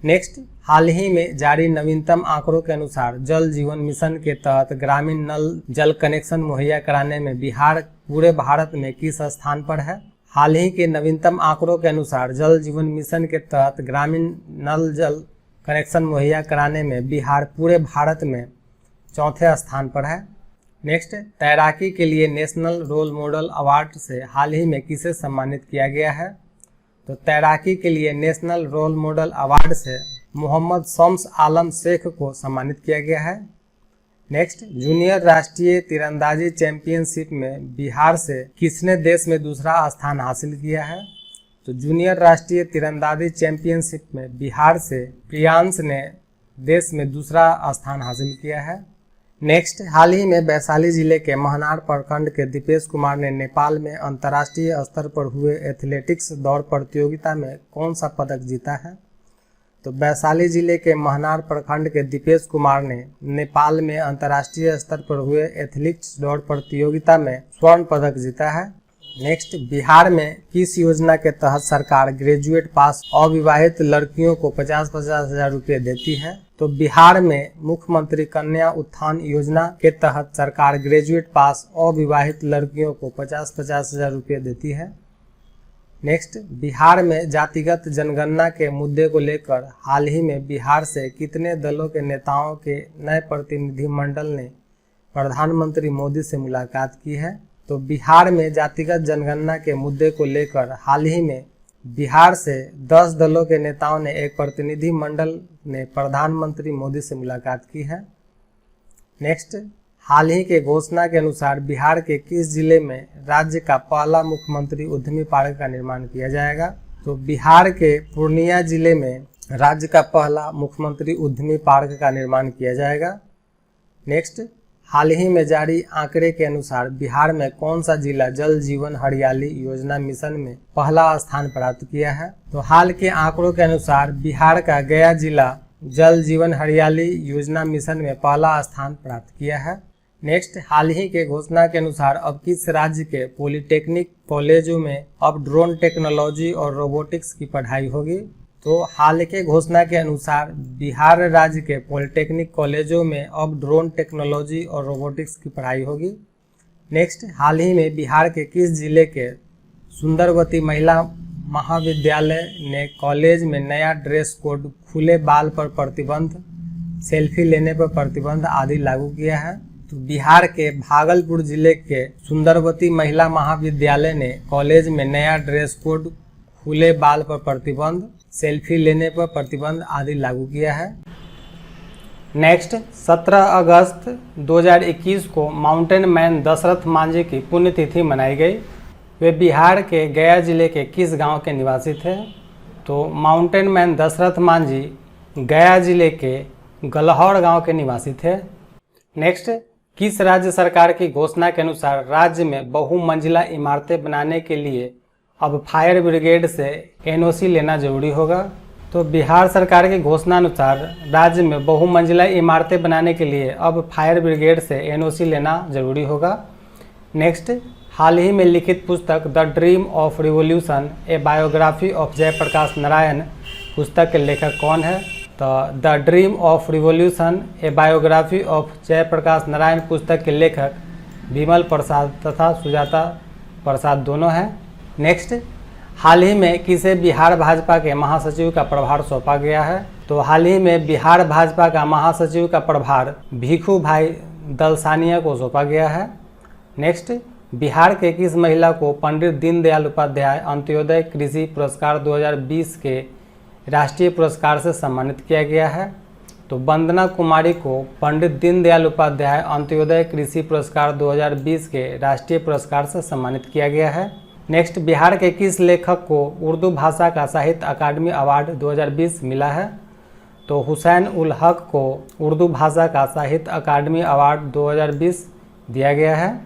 नेक्स्ट, हाल ही में जारी नवीनतम आंकड़ों के अनुसार जल जीवन मिशन के तहत ग्रामीण नल जल कनेक्शन मुहैया कराने में बिहार पूरे भारत में किस स्थान पर है? हाल ही के नवीनतम आंकड़ों के अनुसार जल जीवन मिशन के तहत ग्रामीण नल जल कनेक्शन मुहैया कराने में बिहार पूरे भारत में 4थे स्थान पर है। नेक्स्ट, तैराकी के लिए नेशनल रोल मॉडल अवार्ड से हाल ही में किसे सम्मानित किया गया है? तो तैराकी के लिए नेशनल रोल मॉडल अवार्ड से मोहम्मद शम्स आलम शेख को सम्मानित किया गया है। नेक्स्ट, जूनियर राष्ट्रीय तीरंदाजी चैंपियनशिप में बिहार से किसने देश में दूसरा स्थान हासिल किया है? तो जूनियर राष्ट्रीय तीरंदाजी चैंपियनशिप में बिहार से प्रियांश ने देश में दूसरा स्थान हासिल किया है। नेक्स्ट, हाल ही में वैशाली जिले के महनार प्रखंड के दीपेश कुमार ने नेपाल में अंतर्राष्ट्रीय स्तर पर हुए एथलेटिक्स दौड़ प्रतियोगिता में कौन सा पदक जीता है? तो वैशाली जिले के महनार प्रखंड के दीपेश कुमार ने नेपाल में अंतर्राष्ट्रीय स्तर पर हुए एथलेटिक्स दौड़ प्रतियोगिता में स्वर्ण पदक जीता है। नेक्स्ट, बिहार में किस योजना के तहत सरकार ग्रेजुएट पास अविवाहित लड़कियों को 50-50 हजार रुपये देती है? तो बिहार में मुख्यमंत्री कन्या उत्थान योजना के तहत सरकार ग्रेजुएट पास अविवाहित लड़कियों को 50-50 हजार रुपये देती है। नेक्स्ट, बिहार में जातिगत जनगणना के मुद्दे को लेकर हाल ही में बिहार से कितने दलों के नेताओं के नए प्रतिनिधिमंडल ने प्रधानमंत्री मोदी से मुलाकात की है? तो बिहार में जातिगत जनगणना के मुद्दे को लेकर हाल ही में बिहार से 10 दलों के नेताओं ने एक प्रतिनिधि मंडल ने प्रधानमंत्री मोदी से मुलाकात की है। नेक्स्ट, हाल ही के घोषणा के अनुसार बिहार के किस जिले में राज्य का पहला मुख्यमंत्री उद्यमी पार्क का निर्माण किया जाएगा? तो बिहार के पूर्णिया जिले में राज्य का पहला मुख्यमंत्री उद्यमी पार्क का निर्माण किया जाएगा। नेक्स्ट, हाल ही में जारी आंकड़े के अनुसार बिहार में कौन सा जिला जल जीवन हरियाली योजना मिशन में पहला स्थान प्राप्त किया है? तो हाल के आंकड़ों के अनुसार बिहार का गया जिला जल जीवन हरियाली योजना मिशन में पहला स्थान प्राप्त किया है। नेक्स्ट, हाल ही के घोषणा के अनुसार अब किस राज्य के पॉलिटेक्निक कॉलेजों में अब ड्रोन टेक्नोलॉजी और रोबोटिक्स की पढ़ाई होगी? तो हाल के घोषणा के अनुसार बिहार राज्य के पॉलिटेक्निक कॉलेजों में अब ड्रोन टेक्नोलॉजी और रोबोटिक्स की पढ़ाई होगी। नेक्स्ट, हाल ही में बिहार के किस जिले के सुंदरवती महिला महाविद्यालय ने कॉलेज में नया ड्रेस कोड, खुले बाल पर प्रतिबंध, सेल्फी लेने पर प्रतिबंध आदि लागू किया है? तो बिहार के भागलपुर जिले के सुंदरवती महिला महाविद्यालय ने कॉलेज में नया ड्रेस कोड, खुले बाल पर प्रतिबंध, सेल्फी लेने पर प्रतिबंध आदि लागू किया है। नेक्स्ट, 17 अगस्त 2021 को माउंटेन मैन दशरथ मांझी की पुण्यतिथि मनाई गई। वे बिहार के गया जिले के किस गांव के निवासी थे? तो माउंटेन मैन दशरथ मांझी गया जिले के गलहौर गांव के निवासी थे। नेक्स्ट, किस राज्य सरकार की घोषणा के अनुसार राज्य में बहुमंजिला इमारतें बनाने के लिए अब फायर ब्रिगेड से एनओसी लेना जरूरी होगा? तो बिहार सरकार की घोषणा अनुसार राज्य में बहुमंजिला इमारतें बनाने के लिए अब फायर ब्रिगेड से एनओसी लेना जरूरी होगा। नेक्स्ट, हाल ही में लिखित पुस्तक the dream of revolution a biography of Jayaprakash Narayan पुस्तक के लेखक कौन है? तो the dream of revolution a biography of Jayaprakash Narayan पुस्तक के लेखक विमल प्रसाद तथा सुजाता प्रसाद दोनों हैं। नेक्स्ट, हाल ही में किसे बिहार भाजपा के महासचिव का प्रभार सौंपा गया है? तो हाल ही में बिहार भाजपा का महासचिव का प्रभार भिखू भाई दलसानिया को सौंपा गया है। नेक्स्ट, बिहार के किस महिला को पंडित दीनदयाल उपाध्याय अंत्योदय कृषि पुरस्कार 2020 के राष्ट्रीय पुरस्कार से सम्मानित किया गया है? तो वंदना कुमारी को पंडित दीनदयाल उपाध्याय अंत्योदय कृषि पुरस्कार 2020 के राष्ट्रीय पुरस्कार से सम्मानित किया गया है। नेक्स्ट, बिहार के किस लेखक को उर्दू भाषा का साहित्य अकादमी अवार्ड 2020 मिला है? तो हुसैन उल हक को उर्दू भाषा का साहित्य अकादमी अवार्ड 2020 दिया गया है।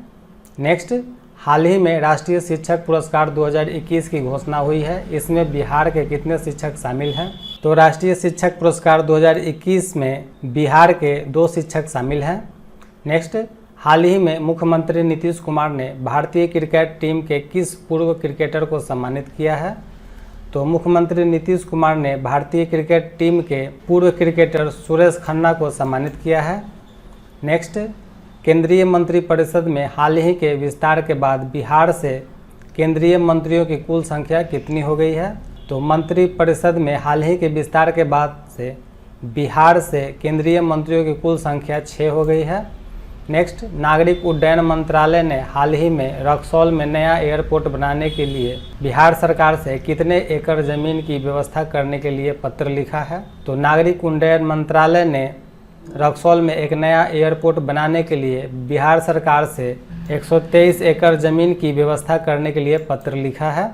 नेक्स्ट, हाल ही में राष्ट्रीय शिक्षक पुरस्कार 2021 की घोषणा हुई है। इसमें बिहार के कितने शिक्षक शामिल हैं? तो राष्ट्रीय शिक्षक पुरस्कार 2021 में बिहार के 2 शिक्षक शामिल हैं। नेक्स्ट, हाल ही में मुख्यमंत्री नीतीश कुमार ने भारतीय क्रिकेट टीम के किस पूर्व क्रिकेटर को सम्मानित किया है? तो मुख्यमंत्री नीतीश कुमार ने भारतीय क्रिकेट टीम के पूर्व क्रिकेटर सुरेश खन्ना को सम्मानित किया है। नेक्स्ट, केंद्रीय मंत्रिपरिषद में हाल ही के विस्तार के बाद बिहार से केंद्रीय मंत्रियों की कुल संख्या कितनी हो गई है? तो मंत्रिपरिषद में हाल ही के विस्तार के बाद से बिहार से केंद्रीय मंत्रियों की कुल संख्या 6 हो गई है। नेक्स्ट, नागरिक उड्डयन मंत्रालय ने हाल ही में रक्सौल में नया एयरपोर्ट बनाने के लिए बिहार सरकार से कितने एकड़ जमीन की व्यवस्था करने के लिए पत्र लिखा है? तो नागरिक उड्डयन मंत्रालय ने रक्सौल में एक नया एयरपोर्ट बनाने के लिए बिहार सरकार से 123 एकड़ जमीन की व्यवस्था करने के लिए पत्र लिखा है।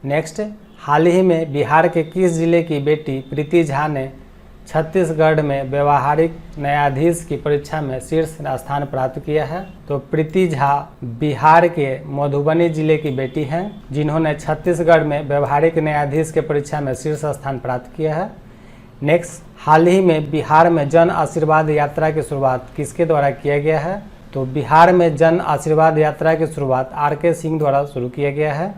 नेक्स्ट, हाल ही में बिहार के किस जिले की बेटी प्रीति झा ने छत्तीसगढ़ में व्यवहारिक न्यायाधीश की परीक्षा में शीर्ष स्थान प्राप्त किया है? तो प्रीति झा बिहार के मधुबनी जिले की बेटी हैं, जिन्होंने छत्तीसगढ़ में व्यवहारिक न्यायाधीश के परीक्षा में शीर्ष स्थान प्राप्त किया है। नेक्स्ट, हाल ही में बिहार में जन आशीर्वाद यात्रा की शुरुआत किसके द्वारा किया गया है? तो बिहार में जन आशीर्वाद यात्रा की शुरुआत RK सिंह द्वारा शुरू किया गया है।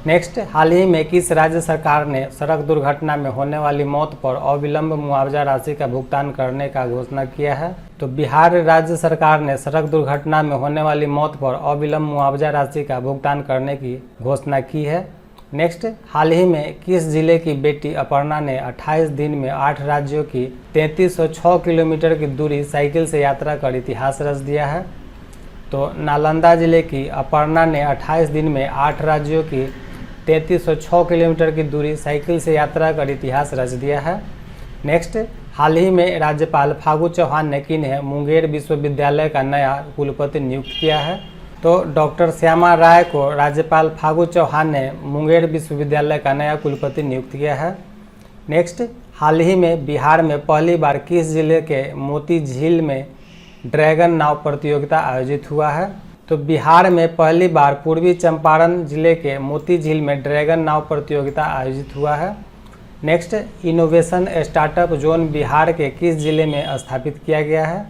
नेक्स्ट, हाल ही में किस राज्य सरकार ने सड़क दुर्घटना में होने वाली मौत पर अविलंब मुआवजा राशि का भुगतान करने का घोषणा किया है? तो बिहार राज्य सरकार ने सड़क दुर्घटना में होने वाली मौत पर अविलंब मुआवजा राशि का भुगतान करने की घोषणा की है। नेक्स्ट, हाल ही में किस जिले की बेटी अपर्णा ने 28 दिन में 8 राज्यों की 3306 किलोमीटर की दूरी साइकिल से यात्रा कर इतिहास रच दिया है? तो नालंदा जिले की अपर्णा ने 28 दिन में 8 राज्यों की 3306 किलोमीटर की दूरी साइकिल से यात्रा कर इतिहास रच दिया है। नेक्स्ट, हाल ही में राज्यपाल फागू चौहान ने किन्हें मुंगेर विश्वविद्यालय का नया कुलपति नियुक्त किया है? तो डॉक्टर श्यामा राय को राज्यपाल फागू चौहान ने मुंगेर विश्वविद्यालय का नया कुलपति नियुक्त किया है। नेक्स्ट, हाल ही में बिहार में पहली बार किस जिले के मोती झील में ड्रैगन नाव प्रतियोगिता आयोजित हुआ है? तो बिहार में पहली बार पूर्वी चंपारण जिले के मोती झील में ड्रैगन नाव प्रतियोगिता आयोजित हुआ है। Next, innovation startup zone Bihar के किस जिले में स्थापित किया गया है?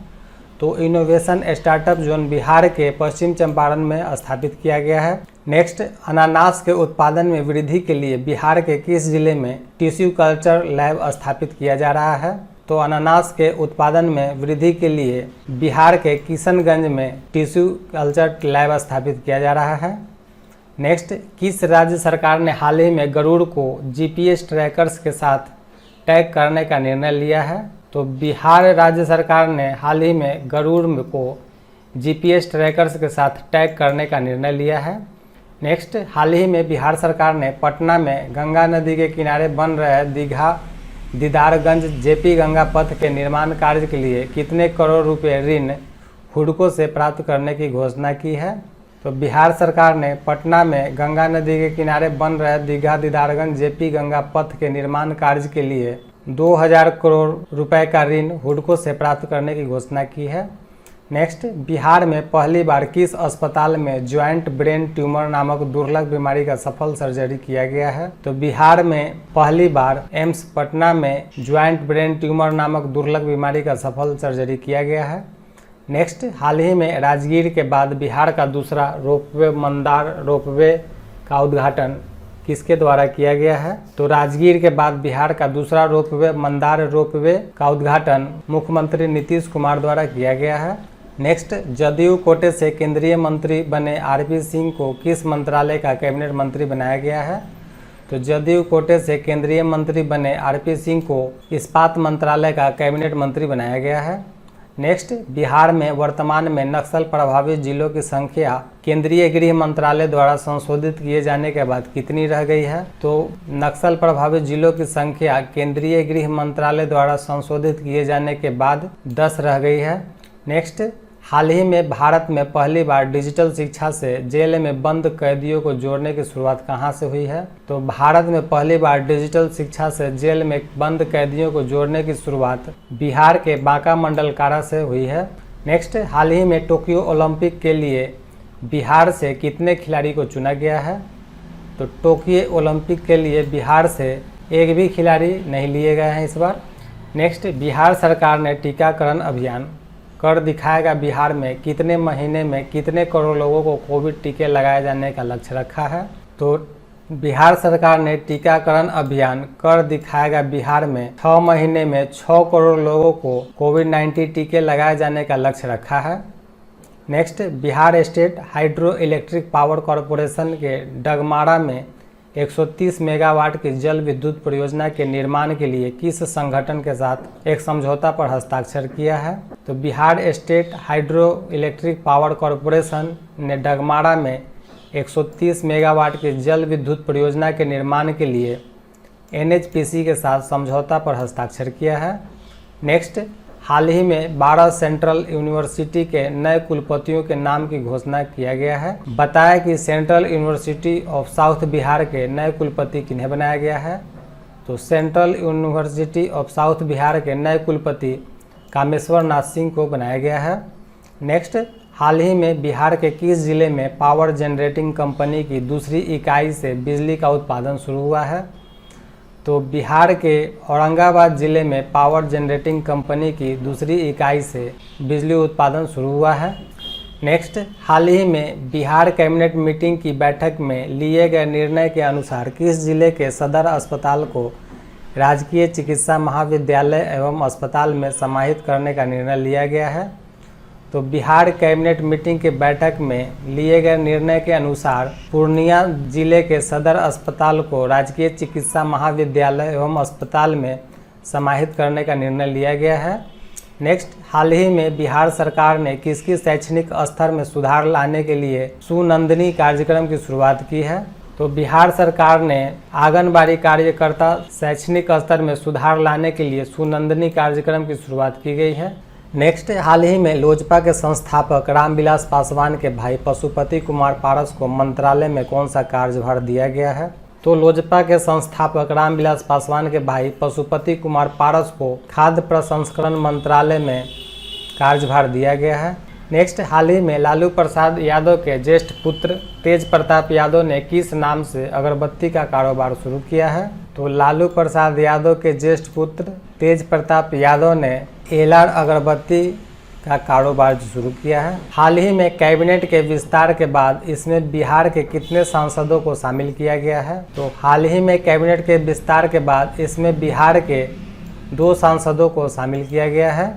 तो इनोवेशन स्टार्टअप जोन बिहार के पश्चिम चंपारण में स्थापित किया गया है। नेक्स्ट, अनानास के उत्पादन में वृद्धि के लिए बिहार के किस जिले में टिश्यू कल्चर लैब स्थापित किया जा रहा है? तो अनानास के उत्पादन में वृद्धि के लिए बिहार के किशनगंज में टिश्यू कल्चर लैब स्थापित किया जा रहा है। नेक्स्ट, किस राज्य सरकार ने हाल ही में गरुड़ को GPS ट्रैकर्स के साथ टैग करने का निर्णय लिया है? तो बिहार राज्य सरकार ने हाल ही में गरुड़ को GPS ट्रैकर्स के साथ टैग करने का निर्णय लिया है। नेक्स्ट, हाल ही में बिहार सरकार ने पटना में गंगा नदी के किनारे बन रहे दीघा दीदारगंज JP गंगा पथ के निर्माण कार्य के लिए कितने करोड़ रुपए ऋण हुडको से प्राप्त करने की घोषणा की है? तो बिहार सरकार ने पटना में गंगा नदी के किनारे बन रहे दीघा दीदारगंज JP गंगा पथ के निर्माण कार्य के लिए 2000 करोड़ रुपए का ऋण हुडको से प्राप्त करने की घोषणा की है। नेक्स्ट, बिहार में पहली बार किस अस्पताल में ज्वाइंट ब्रेन ट्यूमर नामक दुर्लभ बीमारी का सफल सर्जरी किया गया है? तो बिहार में पहली बार एम्स पटना में ज्वाइंट ब्रेन ट्यूमर नामक दुर्लभ बीमारी का सफल सर्जरी किया गया है। नेक्स्ट, हाल ही में राजगीर के बाद बिहार का दूसरा रोपवे मंदार रोपवे का उद्घाटन किसके द्वारा किया गया है? तो राजगीर के बाद बिहार का दूसरा रोपवे मंदार रोपवे का उद्घाटन मुख्यमंत्री नीतीश कुमार द्वारा किया गया है। नेक्स्ट, जदयू कोटे से केंद्रीय मंत्री बने RP सिंह को किस मंत्रालय का कैबिनेट मंत्री बनाया गया है? तो जदयू कोटे से केंद्रीय मंत्री बने RP सिंह को इस्पात मंत्रालय का कैबिनेट मंत्री बनाया गया है। नेक्स्ट, बिहार में वर्तमान में नक्सल प्रभावित जिलों की संख्या केंद्रीय गृह मंत्रालय द्वारा संशोधित किए जाने के बाद कितनी रह गई है? तो नक्सल प्रभावित जिलों की संख्या केंद्रीय गृह मंत्रालय द्वारा संशोधित किए जाने के बाद 10 रह गई है। नेक्स्ट, हाल ही में भारत में पहली बार डिजिटल शिक्षा से जेल में बंद कैदियों को जोड़ने की शुरुआत कहां से हुई है? तो भारत में पहली बार डिजिटल शिक्षा से जेल में बंद कैदियों को जोड़ने की शुरुआत बिहार के बांका मंडल कारा से हुई है। नेक्स्ट, हाल ही में टोक्यो ओलंपिक के लिए बिहार से कितने खिलाड़ी को चुना गया है? तो टोक्यो ओलंपिक के लिए बिहार से एक भी खिलाड़ी नहीं लिए गए हैं इस बार। नेक्स्ट, बिहार सरकार ने टीकाकरण अभियान कर दिखाएगा बिहार में कितने महीने में कितने करोड़ लोगों को कोविड टीके लगाए जाने का लक्ष्य रखा है? तो बिहार सरकार ने टीकाकरण अभियान कर दिखाएगा बिहार में 6 महीने में 6 करोड़ लोगों को कोविड-19 टीके लगाए जाने का लक्ष्य रखा है। Next, Bihar state hydro electric power corporation के डगमारा में 130 मेगावाट की जल विद्युत परियोजना के निर्माण के लिए किस संगठन के साथ एक समझौता पर हस्ताक्षर किया है? तो Bihar state hydro electric power corporation ने डगमारा में 130 मेगावाट की जल विद्युत परियोजना के निर्माण के लिए NHPC के साथ समझौता पर हस्ताक्षर किया है। नेक्स्ट, हाल ही में 12 सेंट्रल यूनिवर्सिटी के नए कुलपतियों के नाम की घोषणा किया गया है। बताया कि central university of south Bihar के नए कुलपति किन्हें बनाया गया है? तो central university of south Bihar के नए कुलपति कामेश्वर नाथ सिंह को बनाया गया है। नेक्स्ट, हाल ही में बिहार के किस जिले में पावर जनरेटिंग कंपनी की दूसरी इकाई से बिजली का उत्पादन शुरू हुआ है? तो बिहार के औरंगाबाद जिले में पावर जनरेटिंग कंपनी की दूसरी इकाई से बिजली उत्पादन शुरू हुआ है। नेक्स्ट, हाल ही में बिहार कैबिनेट मीटिंग की बैठक में लिए गए निर्णय के अनुसार किस जिले के सदर अस्पताल को राजकीय चिकित्सा महाविद्यालय एवं अस्पताल में समाहित करने का निर्णय लिया गया है? तो बिहार कैबिनेट मीटिंग के बैठक में लिए गए निर्णय के अनुसार पूर्णिया जिले के सदर अस्पताल को राजकीय चिकित्सा महाविद्यालय एवं अस्पताल में समाहित करने का निर्णय लिया गया है। नेक्स्ट, हाल ही में बिहार सरकार ने किसकी शैक्षणिक स्तर में सुधार लाने के लिए सुनंदनी कार्यक्रम की शुरुआत की है? तो बिहार सरकार ने आंगनबाड़ी कार्यकर्ता शैक्षणिक स्तर में सुधार लाने के लिए सुनंदनी कार्यक्रम की शुरुआत की गई है। नेक्स्ट, हाल ही में लोजपा के संस्थापक रामविलास पासवान के भाई पशुपति कुमार पारस को मंत्रालय में कौन सा कार्यभार दिया गया है? तो लोजपा के संस्थापक रामविलास पासवान के भाई पशुपति कुमार पारस को खाद्य प्रसंस्करण मंत्रालय में कार्यभार दिया गया है। नेक्स्ट, हाल ही में लालू प्रसाद यादव के ज्येष्ठ पुत्र तेज प्रताप यादव ने किस नाम से अगरबत्ती का कारोबार शुरू किया है? तो लालू प्रसाद यादव के ज्येष्ठ पुत्र तेज प्रताप यादव ने एलार अगरबत्ती का कारोबार शुरू किया है। हाल ही में कैबिनेट के विस्तार के बाद इसमें बिहार के कितने सांसदों को शामिल किया गया है? तो हाल ही में कैबिनेट के विस्तार के बाद इसमें बिहार के 2 सांसदों को शामिल किया गया है।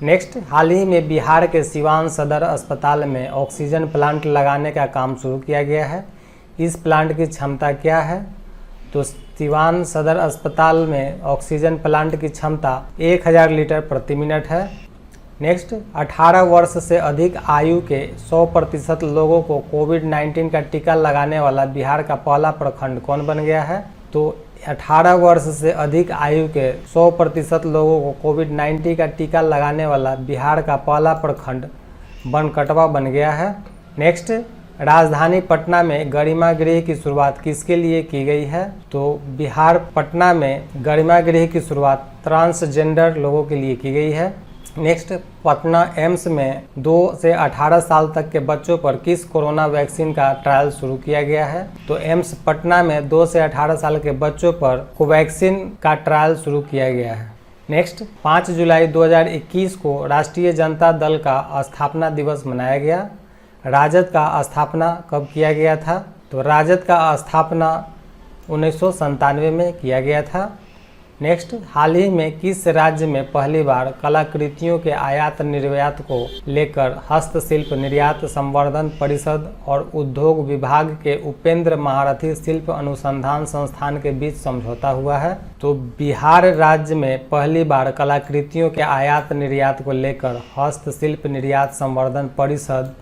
नेक्स्ट, हाल ही में बिहार के सिवान सदर अस्पताल में ऑक्सीजन प्लांट लगाने का काम शुरू किया गया है। इस प्लांट की क्षमता क्या है? तो सिवान सदर अस्पताल में ऑक्सीजन प्लांट की क्षमता 1000 लीटर प्रति मिनट है। नेक्स्ट, 18 वर्ष से अधिक आयु के 100% लोगों को कोविड-19 का टीका लगाने वाला बिहार का पहला प्रखंड कौन बन गया है? तो 18 वर्ष से अधिक आयु के 100% लोगों को कोविड-19 का टीका लगाने वाला बिहार का पहला प्रखंड बनकटवा बन गया है। नेक्स्ट, राजधानी पटना में गरिमा गृह की शुरुआत किसके लिए की गई है? तो बिहार पटना में गरिमा गृह की शुरुआत ट्रांसजेंडर लोगों के लिए की गई है। नेक्स्ट, पटना एम्स में 2 से 18 साल तक के बच्चों पर किस कोरोना वैक्सीन का ट्रायल शुरू किया गया है? तो एम्स पटना में 2 से 18 साल के बच्चों पर कोवैक्सीन का ट्रायल शुरू किया गया है। नेक्स्ट, 5 जुलाई 2021 को राष्ट्रीय जनता दल का स्थापना दिवस मनाया गया। राजद का स्थापना कब किया गया था? तो राजद का स्थापना 1997 में किया गया था। नेक्स्ट, हाल ही में किस राज्य में पहली बार कलाकृतियों के आयात निर्यात को लेकर हस्तशिल्प निर्यात संवर्धन परिषद और उद्योग विभाग के उपेंद्र महारथी शिल्प अनुसंधान संस्थान के बीच समझौता हुआ है? तो बिहार राज्य में पहली बार कलाकृतियों के आयात निर्यात को लेकर हस्तशिल्प निर्यात संवर्धन परिषद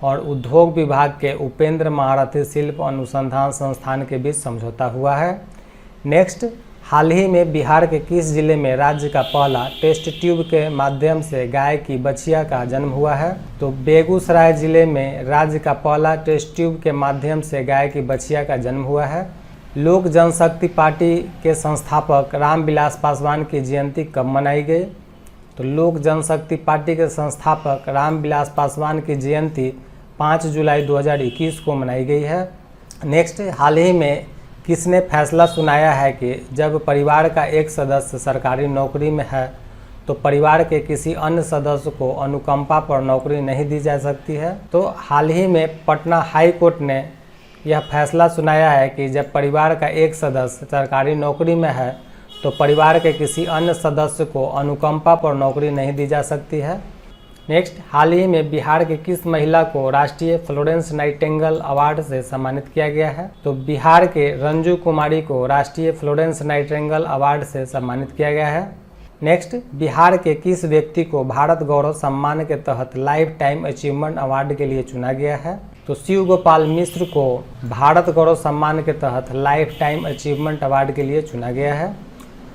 और उद्योग विभाग के उपेंद्र महारथी शिल्प अनुसंधान संस्थान के बीच समझौता हुआ है। नेक्स्ट, हाल ही में बिहार के किस जिले में राज्य का पहला टेस्ट ट्यूब के माध्यम से गाय की बछिया का जन्म हुआ है? तो बेगूसराय जिले में राज्य का पहला टेस्ट ट्यूब के माध्यम से गाय की बछिया का जन्म हुआ है। लोक जनशक्ति पार्टी के संस्थापक रामविलास पासवान की जयंती कब मनाई गई? तो लोक जनशक्ति पार्टी के संस्थापक रामविलास पासवान की जयंती 5 जुलाई 2021 को मनाई गई है। नेक्स्ट, हाल ही में किसने फैसला सुनाया है कि जब परिवार का एक सदस्य सरकारी नौकरी में है तो परिवार के किसी अन्य सदस्य को अनुकंपा पर नौकरी नहीं दी जा सकती है? तो हाल ही में पटना हाई कोर्ट ने यह फैसला सुनाया है कि जब परिवार का एक सदस्य सरकारी नौकरी में है तो परिवार के किसी अन्य सदस्य को अनुकंपा पर नौकरी नहीं दी जा सकती है। नेक्स्ट, हाल ही में बिहार के किस महिला को राष्ट्रीय फ्लोरेंस नाइटिंगेल अवार्ड से सम्मानित किया गया है? तो बिहार के रंजू कुमारी को राष्ट्रीय फ्लोरेंस नाइटिंगेल अवार्ड से सम्मानित किया गया है। नेक्स्ट, बिहार के किस व्यक्ति को भारत गौरव सम्मान के तहत लाइफ टाइम अचीवमेंट अवार्ड के लिए चुना गया है? तो शिव गोपाल मिश्र को भारत गौरव सम्मान के तहत लाइफ टाइम अचीवमेंट अवार्ड के लिए चुना गया है।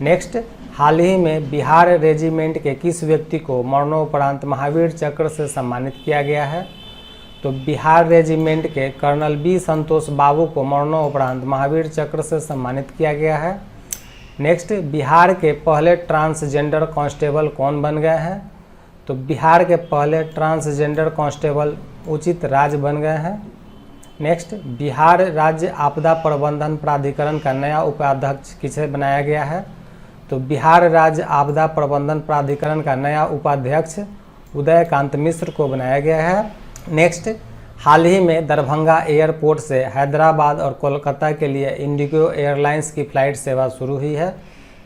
नेक्स्ट, हाल ही में बिहार रेजिमेंट के किस व्यक्ति को मरणोपरांत महावीर चक्र से सम्मानित किया गया है? तो बिहार रेजिमेंट के कर्नल बी संतोष बाबू को मरणोपरांत महावीर चक्र से सम्मानित किया गया है। नेक्स्ट, बिहार के पहले ट्रांसजेंडर कांस्टेबल कौन बन गए हैं? तो बिहार के पहले ट्रांसजेंडर कांस्टेबल उचित राज बन गए हैं। नेक्स्ट, बिहार राज्य आपदा प्रबंधन प्राधिकरण का नया उपाध्यक्ष किसे बनाया गया है? तो बिहार राज्य आपदा प्रबंधन प्राधिकरण का नया उपाध्यक्ष उदयकांत मिश्र को बनाया गया है। नेक्स्ट, हाल ही में दरभंगा एयरपोर्ट से हैदराबाद और कोलकाता के लिए इंडिगो एयरलाइंस की फ़्लाइट सेवा शुरू हुई है।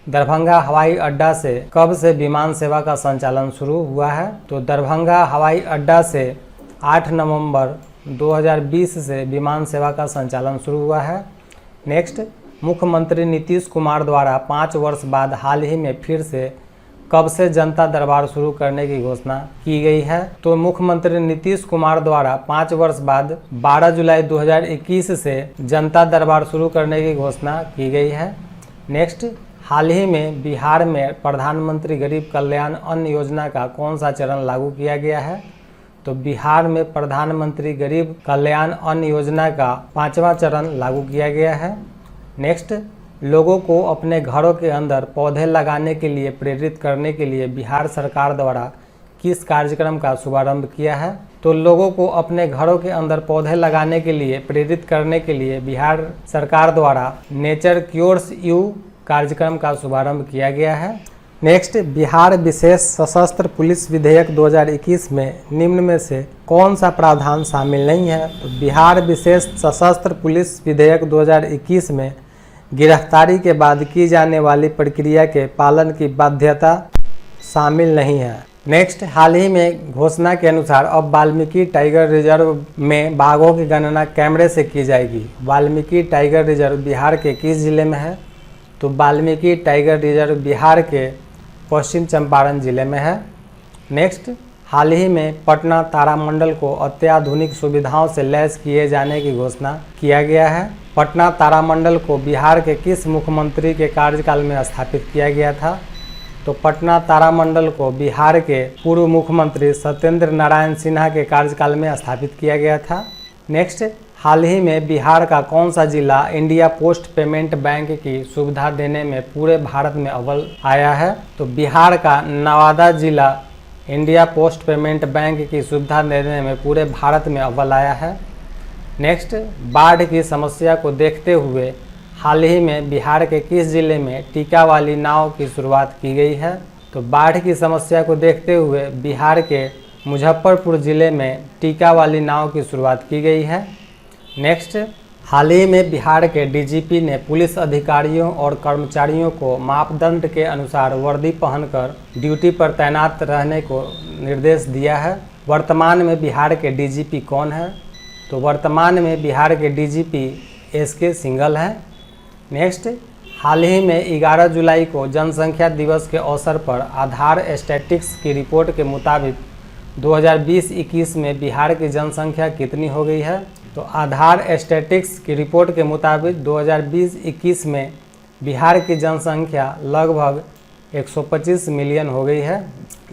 दरभंगा हवाई अड्डा से कब से विमान सेवा का संचालन शुरू हुआ है? तो दरभंगा हवाई अड्डा से 8 नवंबर 2020 से विमान सेवा का संचालन शुरू हुआ है। नेक्स्ट, मुख्यमंत्री नीतीश कुमार द्वारा 5 वर्ष बाद हाल ही में फिर से कब से जनता दरबार शुरू करने की घोषणा की गई है? तो मुख्यमंत्री नीतीश कुमार द्वारा 5 वर्ष बाद 12 जुलाई 2021 से जनता दरबार शुरू करने की घोषणा की गई है। नेक्स्ट, हाल ही में बिहार में प्रधानमंत्री गरीब कल्याण अन्न योजना का कौन सा चरण लागू किया गया है? तो बिहार में प्रधानमंत्री गरीब कल्याण अन्न योजना का 5वां चरण लागू किया गया है। नेक्स्ट, लोगों को अपने घरों के अंदर पौधे लगाने के लिए प्रेरित करने के लिए बिहार सरकार द्वारा किस कार्यक्रम का शुभारंभ किया है? तो लोगों को अपने घरों के अंदर पौधे लगाने के लिए प्रेरित करने के लिए बिहार सरकार द्वारा नेचर क्योर्स यू कार्यक्रम का शुभारंभ किया गया है। नेक्स्ट, बिहार विशेष सशस्त्र पुलिस विधेयक 2021 में निम्न में से कौन सा प्रावधान शामिल नहीं है? तो बिहार विशेष सशस्त्र पुलिस विधेयक 2021 में गिरफ्तारी के बाद की जाने वाली प्रक्रिया के पालन की बाध्यता शामिल नहीं है। नेक्स्ट, हाल ही में घोषणा के अनुसार अब वाल्मीकि टाइगर रिजर्व में बाघों की गणना कैमरे से की जाएगी। वाल्मीकि टाइगर रिजर्व बिहार के किस जिले में है? तो वाल्मीकि टाइगर रिजर्व बिहार के पश्चिम चंपारण जिले में है। नेक्स्ट, हाल ही में पटना तारामंडल को अत्याधुनिक सुविधाओं से लैस किए जाने की घोषणा किया गया है। पटना तारामंडल को बिहार के किस मुख्यमंत्री के कार्यकाल में स्थापित किया गया था? तो पटना तारामंडल को बिहार के पूर्व मुख्यमंत्री सत्येंद्र नारायण सिन्हा के कार्यकाल में स्थापित किया गया था। नेक्स्ट, हाल ही में बिहार का कौन सा जिला इंडिया पोस्ट पेमेंट बैंक की सुविधा देने में पूरे भारत में अव्वल आया है? तो बिहार का नवादा जिला इंडिया पोस्ट पेमेंट बैंक की सुविधा देने में पूरे भारत में अव्वल आया है। नेक्स्ट, बाढ़ की समस्या को देखते हुए हाल ही में बिहार के किस जिले में टीका वाली नाव की शुरुआत की गई है? तो बाढ़ की समस्या को देखते हुए बिहार के मुजफ्फरपुर जिले में टीका वाली नाव की शुरुआत की गई है। नेक्स्ट, हाल ही में बिहार के डीजीपी ने पुलिस अधिकारियों और कर्मचारियों को मापदंड के अनुसार वर्दी पहनकर ड्यूटी पर तैनात रहने को निर्देश दिया है। वर्तमान में बिहार के डीजीपी कौन है? तो वर्तमान में बिहार के डीजीपी एसके सिंघल हैं। नेक्स्ट, हाल ही में 11 जुलाई को जनसंख्या दिवस के अवसर पर आधार स्टैटिस्टिक्स की रिपोर्ट के मुताबिक 2020-21 में बिहार की जनसंख्या कितनी हो गई है? तो आधार स्टैटिस्टिक्स की रिपोर्ट के मुताबिक 2020-21 में बिहार की जनसंख्या लगभग 125 मिलियन हो गई है।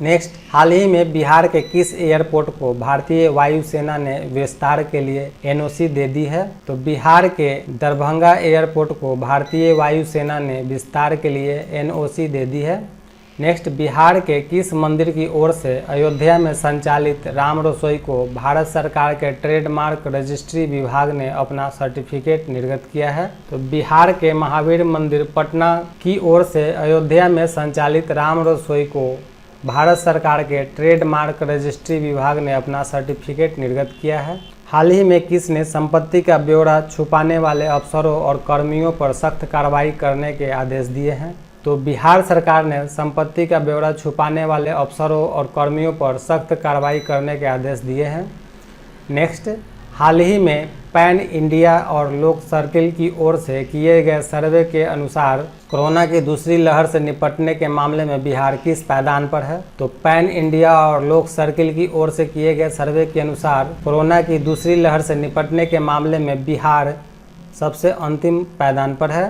नेक्स्ट, हाल ही में बिहार के किस एयरपोर्ट को भारतीय वायुसेना ने विस्तार के लिए एनओसी दे दी है? तो बिहार के दरभंगा एयरपोर्ट को भारतीय वायुसेना ने विस्तार के लिए एनओसी दे दी है। नेक्स्ट, बिहार के किस मंदिर की ओर से अयोध्या में संचालित राम रसोई को भारत सरकार के ट्रेडमार्क रजिस्ट्री विभाग ने अपना सर्टिफिकेट निर्गत किया है? तो बिहार के महावीर मंदिर पटना की ओर से अयोध्या में संचालित राम रसोई को भारत सरकार के ट्रेडमार्क रजिस्ट्री विभाग ने अपना सर्टिफिकेट निर्गत किया है। हाल ही में किसने संपत्ति का ब्यौरा छुपाने वाले अफसरों और कर्मियों पर सख्त कार्रवाई करने के आदेश दिए हैं? तो बिहार सरकार ने संपत्ति का ब्यौरा छुपाने वाले अफसरों और कर्मियों पर सख्त कार्रवाई करने के आदेश दिए हैं। नेक्स्ट, हाल ही में पैन इंडिया और लोक सर्किल की ओर से किए गए सर्वे के अनुसार कोरोना की दूसरी लहर से निपटने के मामले में बिहार किस पायदान पर है? तो पैन इंडिया और लोक सर्किल की ओर से किए गए सर्वे के अनुसार कोरोना की दूसरी लहर से निपटने के मामले में बिहार सबसे अंतिम पायदान पर है।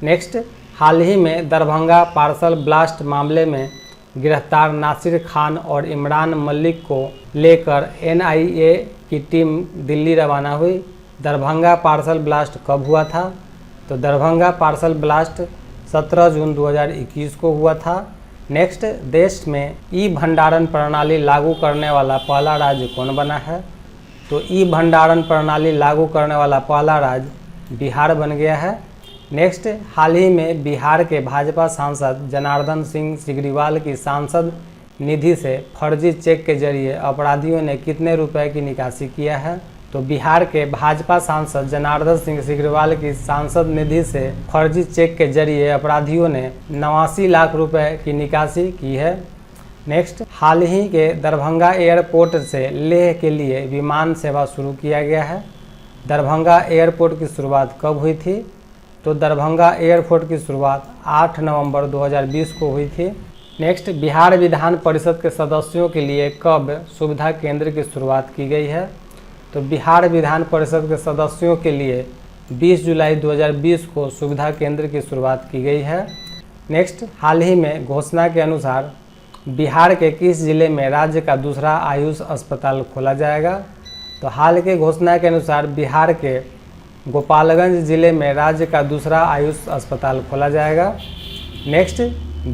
नेक्स्ट, हाल ही में दरभंगा पार्सल ब्लास्ट मामले में गिरफ्तार नासिर खान और इमरान मलिक को लेकर NIA की टीम दिल्ली रवाना हुई। दरभंगा पार्सल ब्लास्ट कब हुआ था? तो दरभंगा पार्सल ब्लास्ट 17 जून 2021 को हुआ था। नेक्स्ट, देश में ई भंडारण प्रणाली लागू करने वाला पहला राज्य कौन बना है? तो ई भंडारण प्रणाली लागू करने वाला पहला राज्य बिहार बन गया है। नेक्स्ट, हाल ही में बिहार के भाजपा सांसद जनार्दन सिंह सिग्रीवाल की सांसद निधि से फर्जी चेक के जरिए अपराधियों ने कितने रुपए की निकासी किया है? तो बिहार के भाजपा सांसद जनार्दन सिंह सिग्रीवाल की सांसद निधि से फर्जी चेक के जरिए अपराधियों ने 89 लाख रुपए की निकासी की है। नेक्स्ट, हाल ही के दरभंगा एयरपोर्ट से लेह के लिए विमान सेवा शुरू किया गया है। दरभंगा एयरपोर्ट की शुरुआत कब हुई थी? तो दरभंगा एयरपोर्ट की शुरुआत 8 नवंबर 2020 को हुई थी। नेक्स्ट, बिहार विधान परिषद के सदस्यों के लिए कब सुविधा केंद्र की शुरुआत की गई है? तो बिहार विधान परिषद के सदस्यों के लिए 20 जुलाई 2020 को सुविधा केंद्र की शुरुआत की गई है। नेक्स्ट, हाल ही में घोषणा के अनुसार बिहार के किस जिले में राज्य का दूसरा आयुष अस्पताल खोला जाएगा? तो हाल के घोषणा के अनुसार बिहार के गोपालगंज जिले में राज्य का दूसरा आयुष अस्पताल खोला जाएगा। नेक्स्ट,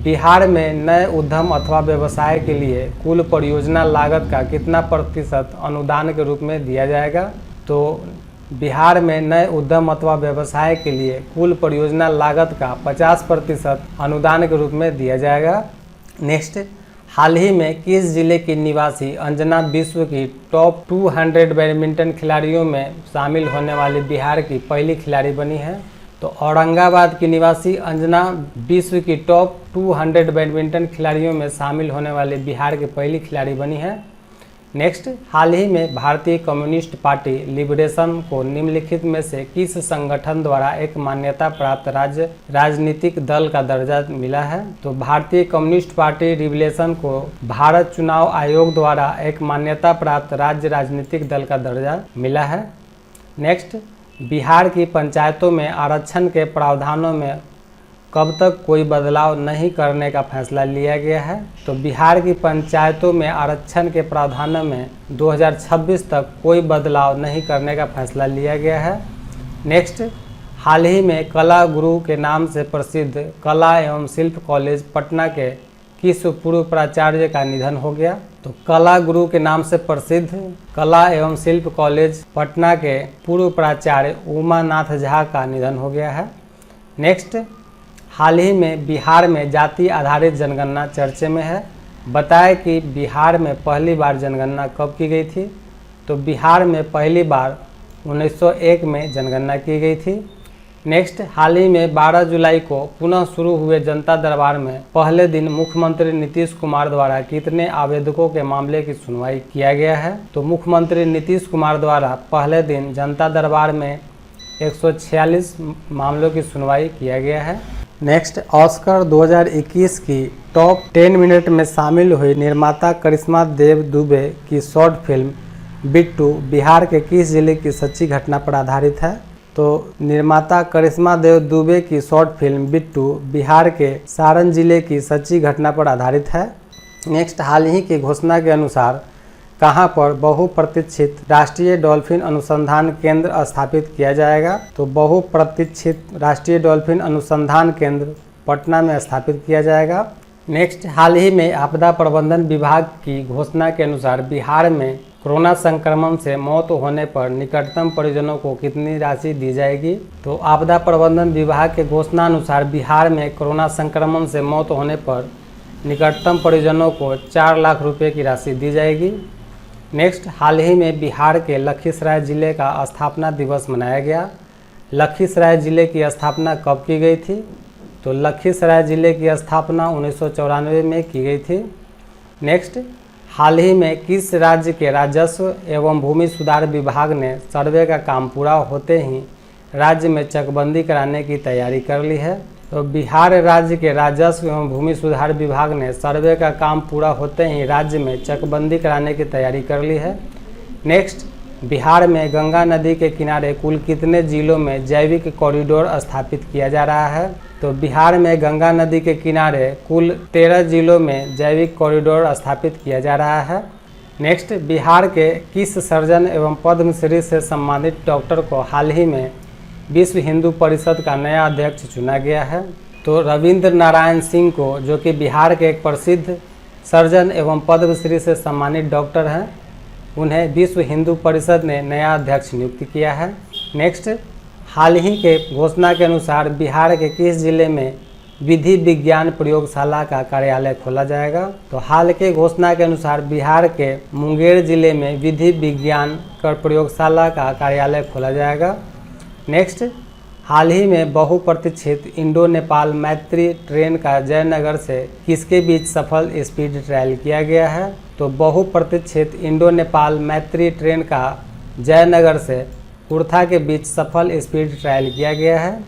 बिहार में नए उद्यम अथवा व्यवसाय के लिए कुल परियोजना लागत का कितना प्रतिशत अनुदान के रूप में दिया जाएगा? तो बिहार में नए उद्यम अथवा व्यवसाय के लिए कुल परियोजना लागत का 50% अनुदान के रूप में दिया जाएगा। नेक्स्ट, हाल ही में किस जिले की निवासी अंजना विश्व की टॉप 200 बैडमिंटन खिलाड़ियों में शामिल होने वाली बिहार की पहली खिलाड़ी बनी है? तो औरंगाबाद की निवासी अंजना विश्व की टॉप 200 बैडमिंटन खिलाड़ियों में शामिल होने वाली बिहार की पहली खिलाड़ी बनी है। नेक्स्ट, हाल ही में भारतीय कम्युनिस्ट पार्टी लिबरेशन को निम्नलिखित में से किस संगठन द्वारा एक मान्यता प्राप्त राज्य राजनीतिक दल का दर्जा मिला है? तो भारतीय कम्युनिस्ट पार्टी लिबरेशन को भारत चुनाव आयोग द्वारा एक मान्यता प्राप्त राज्य राजनीतिक दल का दर्जा मिला है। नेक्स्ट, बिहार की पंचायतों में आरक्षण के प्रावधानों में कब तक कोई बदलाव नहीं करने का फैसला लिया गया है? तो बिहार की पंचायतों में आरक्षण के प्रावधानों में 2026 तक कोई बदलाव नहीं करने का फैसला लिया गया है। नेक्स्ट, हाल ही में कला गुरु के नाम से प्रसिद्ध कला एवं शिल्प कॉलेज पटना के किस पूर्व प्राचार्य का निधन हो गया? तो कला गुरु के नाम से प्रसिद्ध कला एवं शिल्प कॉलेज पटना के पूर्व प्राचार्य उमानाथ झा का निधन हो गया है। नेक्स्ट, हाल ही में बिहार में जाति आधारित जनगणना चर्चे में है। बताएं कि बिहार में पहली बार जनगणना कब की गई थी? तो बिहार में पहली बार 1901 में जनगणना की गई थी। नेक्स्ट, हाल ही में 12 जुलाई को पुनः शुरू हुए जनता दरबार में पहले दिन मुख्यमंत्री नीतीश कुमार द्वारा कितने आवेदकों के मामले की सुनवाई किया गया है? तो मुख्यमंत्री नीतीश कुमार द्वारा पहले दिन जनता दरबार में 146 मामलों की सुनवाई किया गया है। नेक्स्ट, ऑस्कर 2021 की टॉप 10 मिनट में शामिल हुई निर्माता करिश्मा देव दुबे की शॉर्ट फिल्म बिट्टू बिहार के किस जिले की सच्ची घटना पर आधारित है? तो निर्माता करिश्मा देव दुबे की शॉर्ट फिल्म बिट्टू बिहार के सारण जिले की सच्ची घटना पर आधारित है। नेक्स्ट, हाल ही की घोषणा के अनुसार कहां पर बहुप्रतीक्षित राष्ट्रीय डॉल्फिन अनुसंधान केंद्र स्थापित किया जाएगा? तो बहुप्रतीक्षित राष्ट्रीय डॉल्फिन अनुसंधान केंद्र पटना में स्थापित किया जाएगा। नेक्स्ट, हाल ही में आपदा प्रबंधन विभाग की घोषणा के अनुसार बिहार में कोरोना संक्रमण से मौत होने पर निकटतम परिजनों को कितनी राशि दी जाएगी? तो आपदा प्रबंधन विभाग के घोषणा अनुसार बिहार में कोरोना संक्रमण से मौत होने पर निकटतम परिजनों को 4 लाख रुपए की राशि दी जाएगी। नेक्स्ट, हाल ही में बिहार के लखीसराय जिले का स्थापना दिवस मनाया गया। लखीसराय जिले की स्थापना कब की गई थी? तो लखीसराय जिले की स्थापना 1994 में की गई थी। नेक्स्ट, हाल ही में किस राज्य के राजस्व एवं भूमि सुधार विभाग ने सर्वे का काम पूरा होते ही राज्य में चकबंदी कराने की तैयारी कर ली है? तो बिहार राज्य के राजस्व एवं भूमि सुधार विभाग ने सर्वे का काम पूरा होते ही राज्य में चकबंदी कराने की तैयारी कर ली है। नेक्स्ट, बिहार में गंगा नदी के किनारे कुल कितने जिलों में जैविक कॉरिडोर स्थापित किया जा रहा है? तो बिहार में गंगा नदी के किनारे कुल 13 जिलों में जैविक कॉरिडोर स्थापित किया जा रहा है। नेक्स्ट, बिहार के किस सर्जन एवं पद्मश्री से सम्मानित डॉक्टर को हाल ही में विश्व हिंदू परिषद का नया अध्यक्ष चुना गया है? तो रविंद्र नारायण सिंह को, जो कि बिहार के एक प्रसिद्ध सर्जन एवं पद्मश्री से सम्मानित डॉक्टर हैं, उन्हें विश्व हिंदू परिषद ने नया अध्यक्ष नियुक्त किया है। नेक्स्ट, हाल ही के घोषणा के अनुसार बिहार के किस जिले में विधि विज्ञान प्रयोगशाला का कार्यालय खोला जाएगा? तो हाल के घोषणा के अनुसार बिहार के मुंगेर जिले में विधि विज्ञान प्रयोगशाला का कार्यालय खोला जाएगा। नेक्स्ट, हाल ही में बहुप्रतीक्षित इंडो नेपाल मैत्री ट्रेन का जयनगर से किसके बीच सफल स्पीड ट्रायल किया गया है? तो बहुप्रतीक्षित इंडो नेपाल मैत्री ट्रेन का जयनगर से कुर्था के बीच सफल स्पीड ट्रायल किया गया है।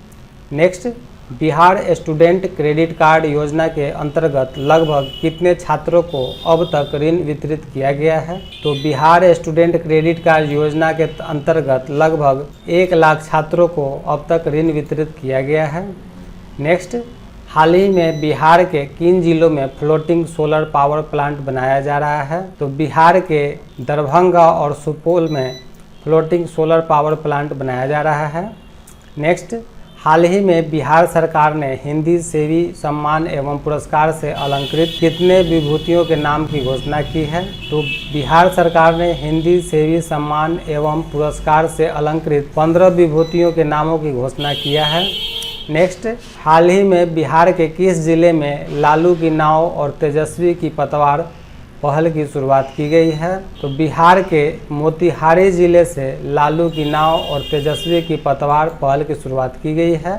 Next, Bihar student credit card योजना के अंतर्गत लगभग कितने छात्रों को अब तक ऋण वितरित किया गया है? तो बिहार स्टूडेंट क्रेडिट कार्ड योजना के अंतर्गत लगभग 1 लाख छात्रों को अब तक ऋण वितरित किया गया है। नेक्स्ट, हाल ही में बिहार के किन जिलों में फ्लोटिंग सोलर पावर प्लांट बनाया जा रहा है? तो बिहार के दरभंगा और सुपौल में फ्लोटिंग सोलर पावर प्लांट बनाया जा रहा है। नेक्स्ट, हाल ही में बिहार सरकार ने हिंदी सेवी सम्मान एवं पुरस्कार से अलंकृत कितने विभूतियों के नाम की घोषणा की है? तो बिहार सरकार ने हिंदी सेवी सम्मान एवं पुरस्कार से अलंकृत 15 विभूतियों के नामों की घोषणा किया है। नेक्स्ट, हाल ही में बिहार के किस जिले में लालू की नाव और तेजस्वी की पतवार पहल की शुरुआत की गई है? तो बिहार के मोतिहारी जिले से लालू की नाव और तेजस्वी की पतवार पहल की शुरुआत की गई है।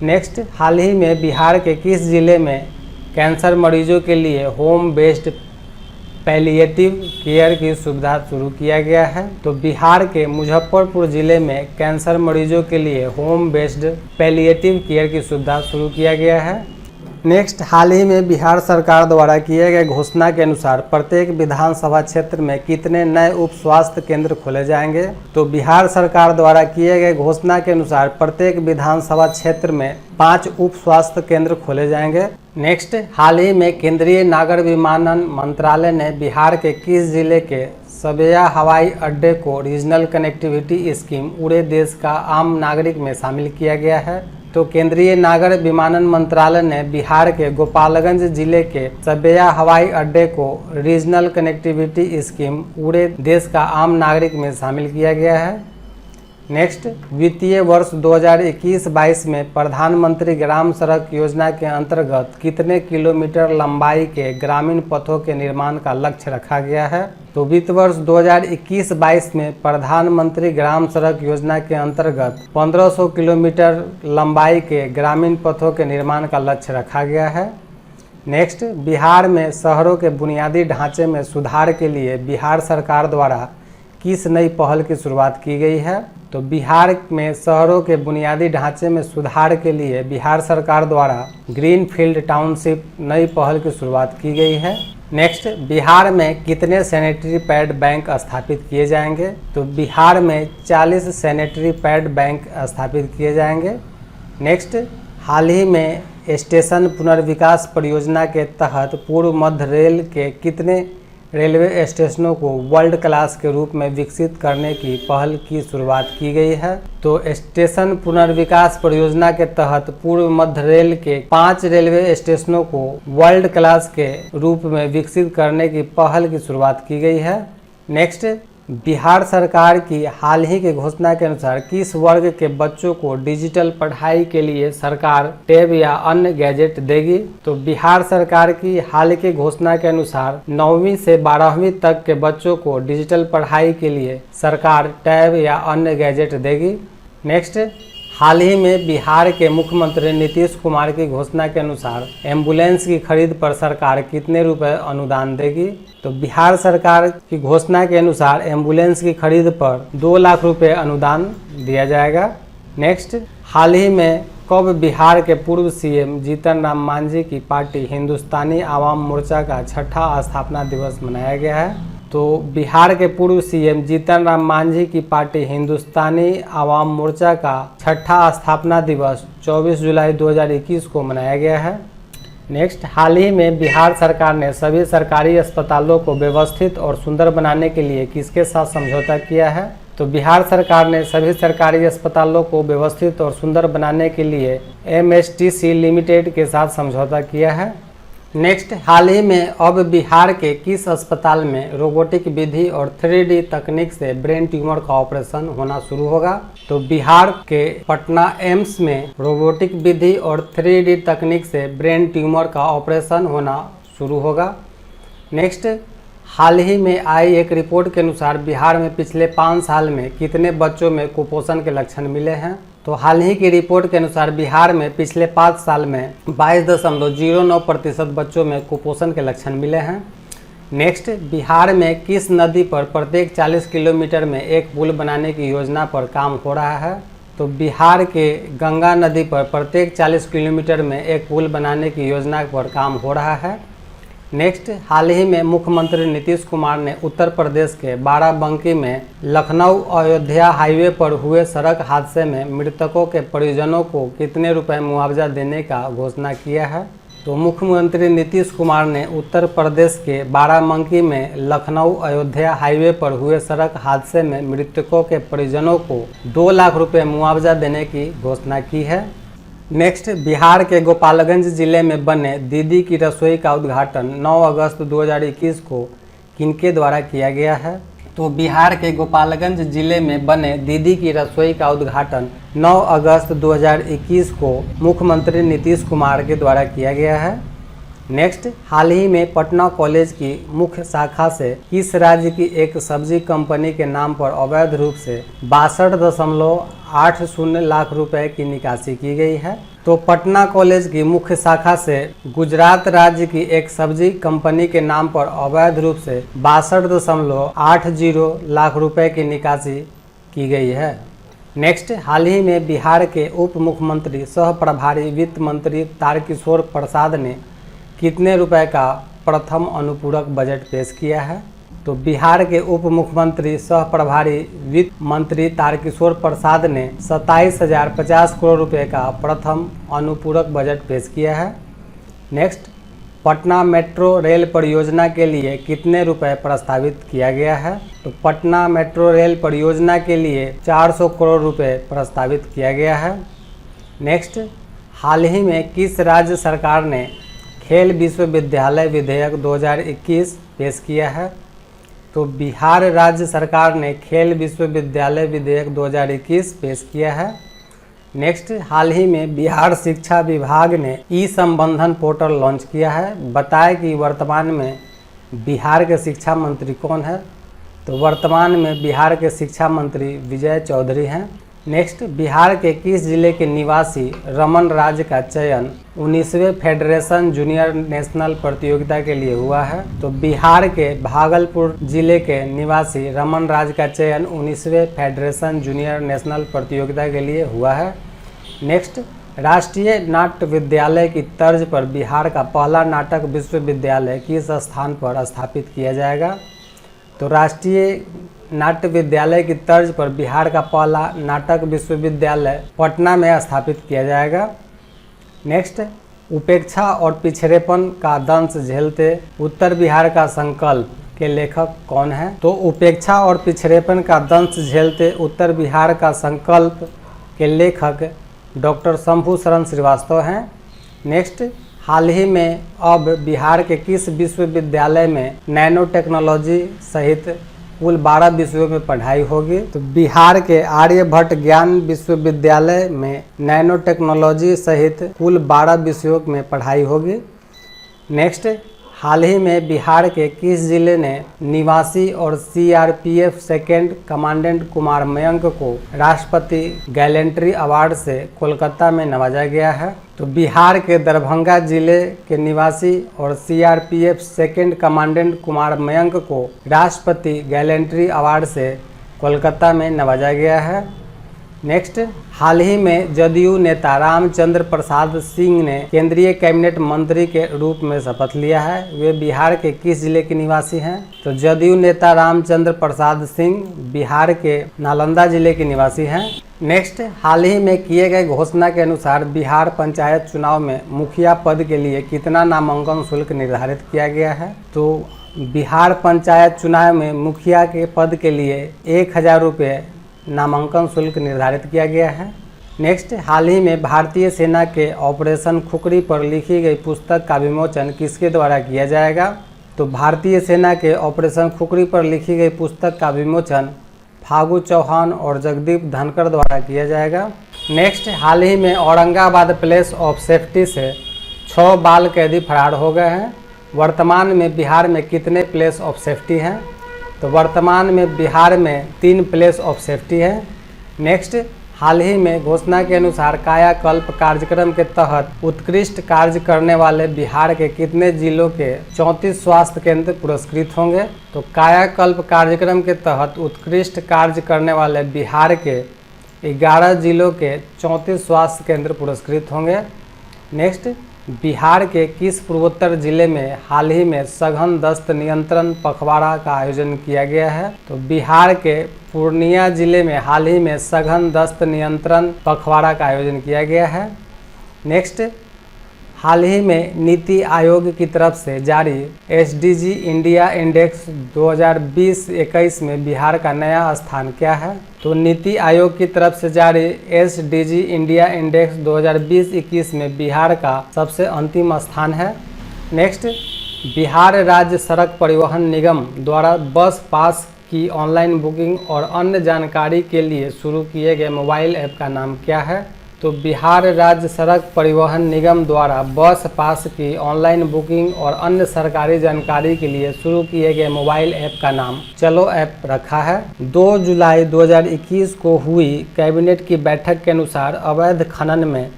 नेक्स्ट, हाल ही में बिहार के किस जिले में कैंसर मरीजों के लिए होम बेस्ड पैलिएटिव केयर की सुविधा शुरू किया गया है? तो बिहार के मुजफ्फरपुर जिले में कैंसर मरीजों के लिए होम बेस्ड पैलिएटिव केयर की सुविधा शुरू किया गया है। नेक्स्ट, हाल ही में बिहार सरकार द्वारा किए गए घोषणा के अनुसार प्रत्येक विधानसभा क्षेत्र में कितने नए उप स्वास्थ्य केंद्र खोले जाएंगे? तो बिहार सरकार द्वारा किए गए घोषणा के अनुसार प्रत्येक विधानसभा क्षेत्र में 5 उप स्वास्थ्य केंद्र खोले जाएंगे। नेक्स्ट, हाल ही में केंद्रीय नागर विमानन मंत्रालय ने बिहार के किस जिले के सबैया हवाई अड्डे को रीजनल कनेक्टिविटी स्कीम उड़े देश का आम नागरिक में शामिल किया गया है? तो केंद्रीय नागर विमानन मंत्रालय ने बिहार के गोपालगंज जिले के सबैया हवाई अड्डे को रीजनल कनेक्टिविटी स्कीम उड़े देश का आम नागरिक में शामिल किया गया है। नेक्स्ट, वित्तीय वर्ष 2021-22 में प्रधानमंत्री ग्राम सड़क योजना के अंतर्गत कितने किलोमीटर लंबाई के ग्रामीण पथों के निर्माण का लक्ष्य रखा गया है? तो वित्त वर्ष 2021-22 में प्रधानमंत्री ग्राम सड़क योजना के अंतर्गत 1500 किलोमीटर लंबाई के ग्रामीण पथों के निर्माण का लक्ष्य रखा गया है। नेक्स्ट, बिहार में शहरों के बुनियादी ढांचे में सुधार के लिए बिहार सरकार द्वारा किस नई पहल की शुरुआत की गई है? तो बिहार में शहरों के बुनियादी ढांचे में सुधार के लिए बिहार सरकार द्वारा ग्रीन फील्ड टाउनशिप नई पहल की शुरुआत की गई है। नेक्स्ट, बिहार में कितने सैनिटरी पैड बैंक स्थापित किए जाएंगे? तो बिहार में 40 सैनिटरी पैड बैंक स्थापित किए जाएंगे। नेक्स्ट, हाल ही में स्टेशन पुनर्विकास परियोजना के तहत पूर्व मध्य रेल के कितने रेलवे स्टेशनों को वर्ल्ड क्लास के रूप में विकसित करने की पहल की शुरुआत की गई है? तो स्टेशन पुनर्विकास परियोजना के तहत पूर्व मध्य रेल के 5 रेलवे स्टेशनों को वर्ल्ड क्लास के रूप में विकसित करने की पहल की शुरुआत की गई है। नेक्स्ट, बिहार सरकार की हाल ही के घोषणा के अनुसार किस वर्ग के बच्चों को डिजिटल पढ़ाई के लिए सरकार टैब या अन्य गैजेट देगी? तो बिहार सरकार की हाल की घोषणा के अनुसार 9वीं से 12वीं तक के बच्चों को डिजिटल पढ़ाई के लिए सरकार टैब या अन्य गैजेट देगी। नेक्स्ट, हाल ही में बिहार के मुख्यमंत्री नीतीश कुमार की घोषणा के अनुसार एम्बुलेंस की खरीद पर सरकार कितने रुपए अनुदान देगी? तो बिहार सरकार की घोषणा के अनुसार एम्बुलेंस की खरीद पर 2 लाख रुपए अनुदान दिया जाएगा। नेक्स्ट, हाल ही में कब बिहार के पूर्व सीएम जीतन राम मांझी की पार्टी हिंदुस्तानी आवाम मोर्चा का 6ठा स्थापना दिवस मनाया गया है? तो बिहार के पूर्व सीएम जीतन राम मांझी की पार्टी हिंदुस्तानी आवाम मोर्चा का 6ठा स्थापना दिवस 24 जुलाई 2021 को मनाया गया है। नेक्स्ट, हाल ही में बिहार सरकार ने सभी सरकारी अस्पतालों को व्यवस्थित और सुंदर बनाने के लिए किसके साथ समझौता किया है? तो बिहार सरकार ने सभी सरकारी अस्पतालों को व्यवस्थित और सुंदर बनाने के लिए MSTC लिमिटेड के साथ समझौता किया है। नेक्स्ट, हाल ही में अब बिहार के किस अस्पताल में रोबोटिक विधि और 3D तकनीक से ब्रेन ट्यूमर का ऑपरेशन होना शुरू होगा? तो बिहार के पटना एम्स में रोबोटिक विधि और 3D तकनीक से ब्रेन ट्यूमर का ऑपरेशन होना शुरू होगा। नेक्स्ट, हाल ही में आई एक रिपोर्ट के अनुसार बिहार में पिछले 5 साल में कितने बच्चों में कुपोषण के लक्षण मिले हैं? तो हाल ही की रिपोर्ट के अनुसार बिहार में पिछले 5 साल में 22.09% बच्चों में कुपोषण के लक्षण मिले हैं। नेक्स्ट, बिहार में किस नदी पर प्रत्येक 40 किलोमीटर में एक पुल बनाने की योजना पर काम हो रहा है? तो बिहार के गंगा नदी पर प्रत्येक 40 किलोमीटर में एक पुल बनाने की योजना पर काम हो रहा है। नेक्स्ट, हाल ही में मुख्यमंत्री नीतीश कुमार ने उत्तर प्रदेश के बाराबंकी में लखनऊ अयोध्या हाईवे पर हुए सड़क हादसे में मृतकों के परिजनों को कितने रुपए मुआवजा देने का घोषणा किया है? तो मुख्यमंत्री नीतीश कुमार ने उत्तर प्रदेश के बाराबंकी में लखनऊ अयोध्या हाईवे पर हुए सड़क हादसे में मृतकों के परिजनों को 2 लाख रुपये मुआवजा देने की घोषणा की है। नेक्स्ट, बिहार के गोपालगंज जिले में बने दीदी की रसोई का उद्घाटन 9 अगस्त 2021 को किनके द्वारा किया गया है? तो बिहार के गोपालगंज जिले में बने दीदी की रसोई का उद्घाटन 9 अगस्त 2021 को मुख्यमंत्री नीतीश कुमार के द्वारा किया गया है। नेक्स्ट, हाल ही में पटना कॉलेज की मुख्य शाखा से किस राज्य की एक सब्जी कंपनी के नाम पर अवैध रूप से 62.80 लाख रुपए की निकासी की गई है? तो पटना कॉलेज की मुख्य शाखा से गुजरात राज्य की एक सब्जी कंपनी के नाम पर अवैध रूप से 62.80 लाख रुपए की निकासी की गई है। नेक्स्ट, हाल ही में बिहार के उप मुख्यमंत्री सह प्रभारी वित्त मंत्री तारकिशोर प्रसाद ने कितने रुपए का प्रथम अनुपूरक बजट पेश किया है? तो बिहार के उप मुख्यमंत्री सह प्रभारी वित्त मंत्री तारकिशोर प्रसाद ने 27,050 करोड़ रुपए का प्रथम अनुपूरक बजट पेश किया है। नेक्स्ट, पटना मेट्रो रेल परियोजना के लिए कितने रुपए प्रस्तावित किया गया है? तो पटना मेट्रो रेल परियोजना के लिए 400 करोड़ रुपए प्रस्तावित किया गया है। नेक्स्ट, हाल ही में किस राज्य सरकार ने खेल विश्वविद्यालय विधेयक 2021 पेश किया है? तो बिहार राज्य सरकार ने खेल विश्वविद्यालय विधेयक 2021 पेश किया है। नेक्स्ट, हाल ही में बिहार शिक्षा विभाग ने ई-संबंधन पोर्टल लॉन्च किया है। बताएं कि वर्तमान में बिहार के शिक्षा मंत्री कौन है? तो वर्तमान में बिहार के शिक्षा मंत्री विजय चौधरी हैं। नेक्स्ट, बिहार के किस जिले के निवासी रमन राज का चयन 19वें फेडरेशन जूनियर नेशनल प्रतियोगिता के लिए हुआ है? तो बिहार के भागलपुर जिले के निवासी रमन राज का चयन 19वें फेडरेशन जूनियर नेशनल प्रतियोगिता के लिए हुआ है। नेक्स्ट, राष्ट्रीय नाट्य विद्यालय की तर्ज पर बिहार का पहला नाटक विश्वविद्यालय किस स्थान पर स्थापित किया जाएगा? तो राष्ट्रीय नाट्य विद्यालय की तर्ज पर बिहार का पहला नाटक विश्वविद्यालय पटना में स्थापित किया जाएगा। नेक्स्ट, उपेक्षा और पिछड़ेपन का दंश झेलते उत्तर बिहार का संकल्प के लेखक कौन है? तो उपेक्षा और पिछड़ेपन का दंश झेलते उत्तर बिहार का संकल्प के लेखक डॉक्टर शंभू शरण श्रीवास्तव हैं। नेक्स्ट, हाल ही में अब बिहार के किस विश्वविद्यालय में नैनो टेक्नोलॉजी सहित कुल 12 विषयों में पढ़ाई होगी? तो बिहार के आर्यभट्ट ज्ञान विश्वविद्यालय में नैनो टेक्नोलॉजी सहित कुल 12 विषयों में पढ़ाई होगी। नेक्स्ट, हाल ही में बिहार के किस जिले ने निवासी और CRPF second commandant Kumar Mayank को राष्ट्रपति गैलेंट्री अवार्ड से कोलकाता में नवाजा गया है? तो बिहार के दरभंगा जिले के निवासी और CRPF second commandant Kumar Mayank को राष्ट्रपति गैलेंट्री अवार्ड से कोलकाता में नवाजा गया है। नेक्स्ट, हाल ही में जदयू नेता रामचंद्र प्रसाद सिंह ने केंद्रीय कैबिनेट मंत्री के रूप में शपथ लिया है। वे बिहार के किस जिले के निवासी हैं? तो जदयू नेता रामचंद्र प्रसाद सिंह बिहार के नालंदा जिले के निवासी हैं। नेक्स्ट, हाल ही में किए गए घोषणा के अनुसार बिहार पंचायत चुनाव में मुखिया पद के लिए कितना नामांकन शुल्क निर्धारित किया गया है? तो बिहार पंचायत चुनाव में मुखिया के पद के लिए 1000 रुपये नामांकन शुल्क निर्धारित किया गया है। नेक्स्ट, हाल ही में भारतीय सेना के ऑपरेशन खुखरी पर लिखी गई पुस्तक का विमोचन किसके द्वारा किया जाएगा? तो भारतीय सेना के ऑपरेशन खुखरी पर लिखी गई पुस्तक का विमोचन फागू चौहान और जगदीप धनखड़ द्वारा किया जाएगा। नेक्स्ट, हाल ही में औरंगाबाद प्लेस ऑफ सेफ्टी से 6 बाल कैदी फरार हो गए हैं। वर्तमान में बिहार में कितने प्लेस ऑफ सेफ्टी हैं? तो वर्तमान में बिहार में 3 प्लेस ऑफ सेफ्टी है। नेक्स्ट, हाल ही में घोषणा के अनुसार कायाकल्प कार्यक्रम के तहत उत्कृष्ट कार्य करने वाले बिहार के कितने जिलों के 34 स्वास्थ्य केंद्र पुरस्कृत होंगे? तो कायाकल्प कार्यक्रम के तहत उत्कृष्ट कार्य करने वाले बिहार के 11 जिलों के 34 स्वास्थ्य केंद्र पुरस्कृत होंगे। नेक्स्ट, बिहार के किस पूर्वोत्तर जिले में हाल ही में सघन दस्त नियंत्रण पखवाड़ा का आयोजन किया गया है? तो बिहार के पूर्णिया जिले में हाल ही में सघन दस्त नियंत्रण पखवाड़ा का आयोजन किया गया है। नेक्स्ट, हाल ही में नीति आयोग की तरफ से जारी एसडीजी इंडिया इंडेक्स 2020-21 में बिहार का नया स्थान क्या है? तो नीति आयोग की तरफ से जारी एसडीजी इंडिया इंडेक्स 2020-21 में बिहार का सबसे अंतिम स्थान है। नेक्स्ट, बिहार राज्य सड़क परिवहन निगम द्वारा बस पास की ऑनलाइन बुकिंग और अन्य जानकारी के लिए शुरू किए गए मोबाइल ऐप का नाम क्या है? तो बिहार राज्य सड़क परिवहन निगम द्वारा बस पास की ऑनलाइन बुकिंग और अन्य सरकारी जानकारी के लिए शुरू किए गए मोबाइल ऐप का नाम चलो ऐप रखा है। 2 जुलाई 2021 को हुई कैबिनेट की बैठक के अनुसार अवैध खनन में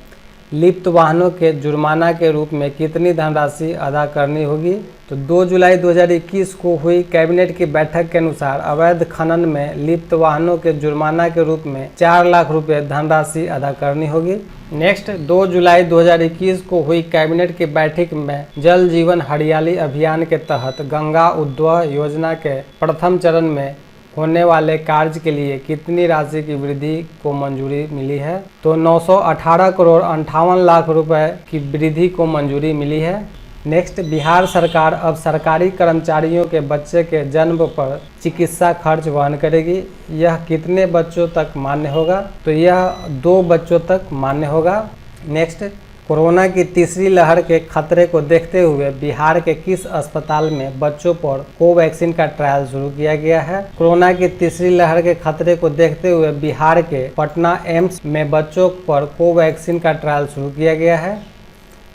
लिप्त वाहनों के जुर्माना के रूप में कितनी धनराशि अदा करनी होगी? तो 2 जुलाई 2021 को हुई कैबिनेट की बैठक के अनुसार अवैध खनन में लिप्त वाहनों के जुर्माना के रूप में 4 लाख रुपए धनराशि अदा करनी होगी। नेक्स्ट, 2 जुलाई 2021 को हुई कैबिनेट की बैठक में जल जीवन हरियाली अभियान के तहत गंगा उद्वह योजना के प्रथम चरण में होने वाले कार्य के लिए कितनी राशि की वृद्धि को मंजूरी मिली है? तो 918 करोड़ 58 लाख रुपए की वृद्धि को मंजूरी मिली है। नेक्स्ट, बिहार सरकार अब सरकारी कर्मचारियों के बच्चे के जन्म पर चिकित्सा खर्च वहन करेगी। यह कितने बच्चों तक मान्य होगा? तो यह 2 बच्चों तक मान्य होगा। नेक्स्ट, कोरोना की तीसरी लहर के खतरे को देखते हुए बिहार के किस अस्पताल में बच्चों पर कोवैक्सीन का ट्रायल शुरू किया गया है? कोरोना की तीसरी लहर के खतरे को देखते हुए बिहार के पटना एम्स में बच्चों पर कोवैक्सीन का ट्रायल शुरू किया गया है।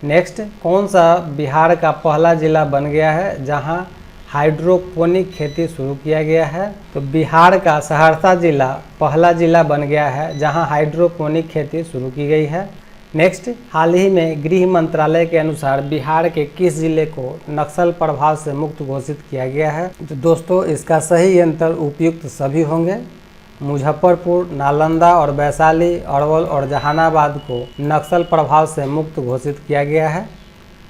नेक्स्ट, कौन सा बिहार का पहला जिला बन गया है जहां हाइड्रोपोनिक खेती शुरू किया गया है? तो बिहार का सहरसा जिला पहला जिला बन गया है जहां हाइड्रोपोनिक खेती शुरू की गई है। नेक्स्ट, हाल ही में गृह मंत्रालय के अनुसार बिहार के किस जिले को नक्सल प्रभाव से मुक्त घोषित किया गया है? तो दोस्तों, इसका सही आंसर उपयुक्त सभी होंगे। मुजफ्फरपुर, नालंदा और वैशाली, अरवल और जहानाबाद को नक्सल प्रभाव से मुक्त घोषित किया गया है।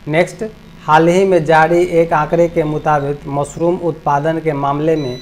नेक्स्ट, हाल ही में जारी एक आंकड़े के मुताबिक मशरूम उत्पादन के मामले में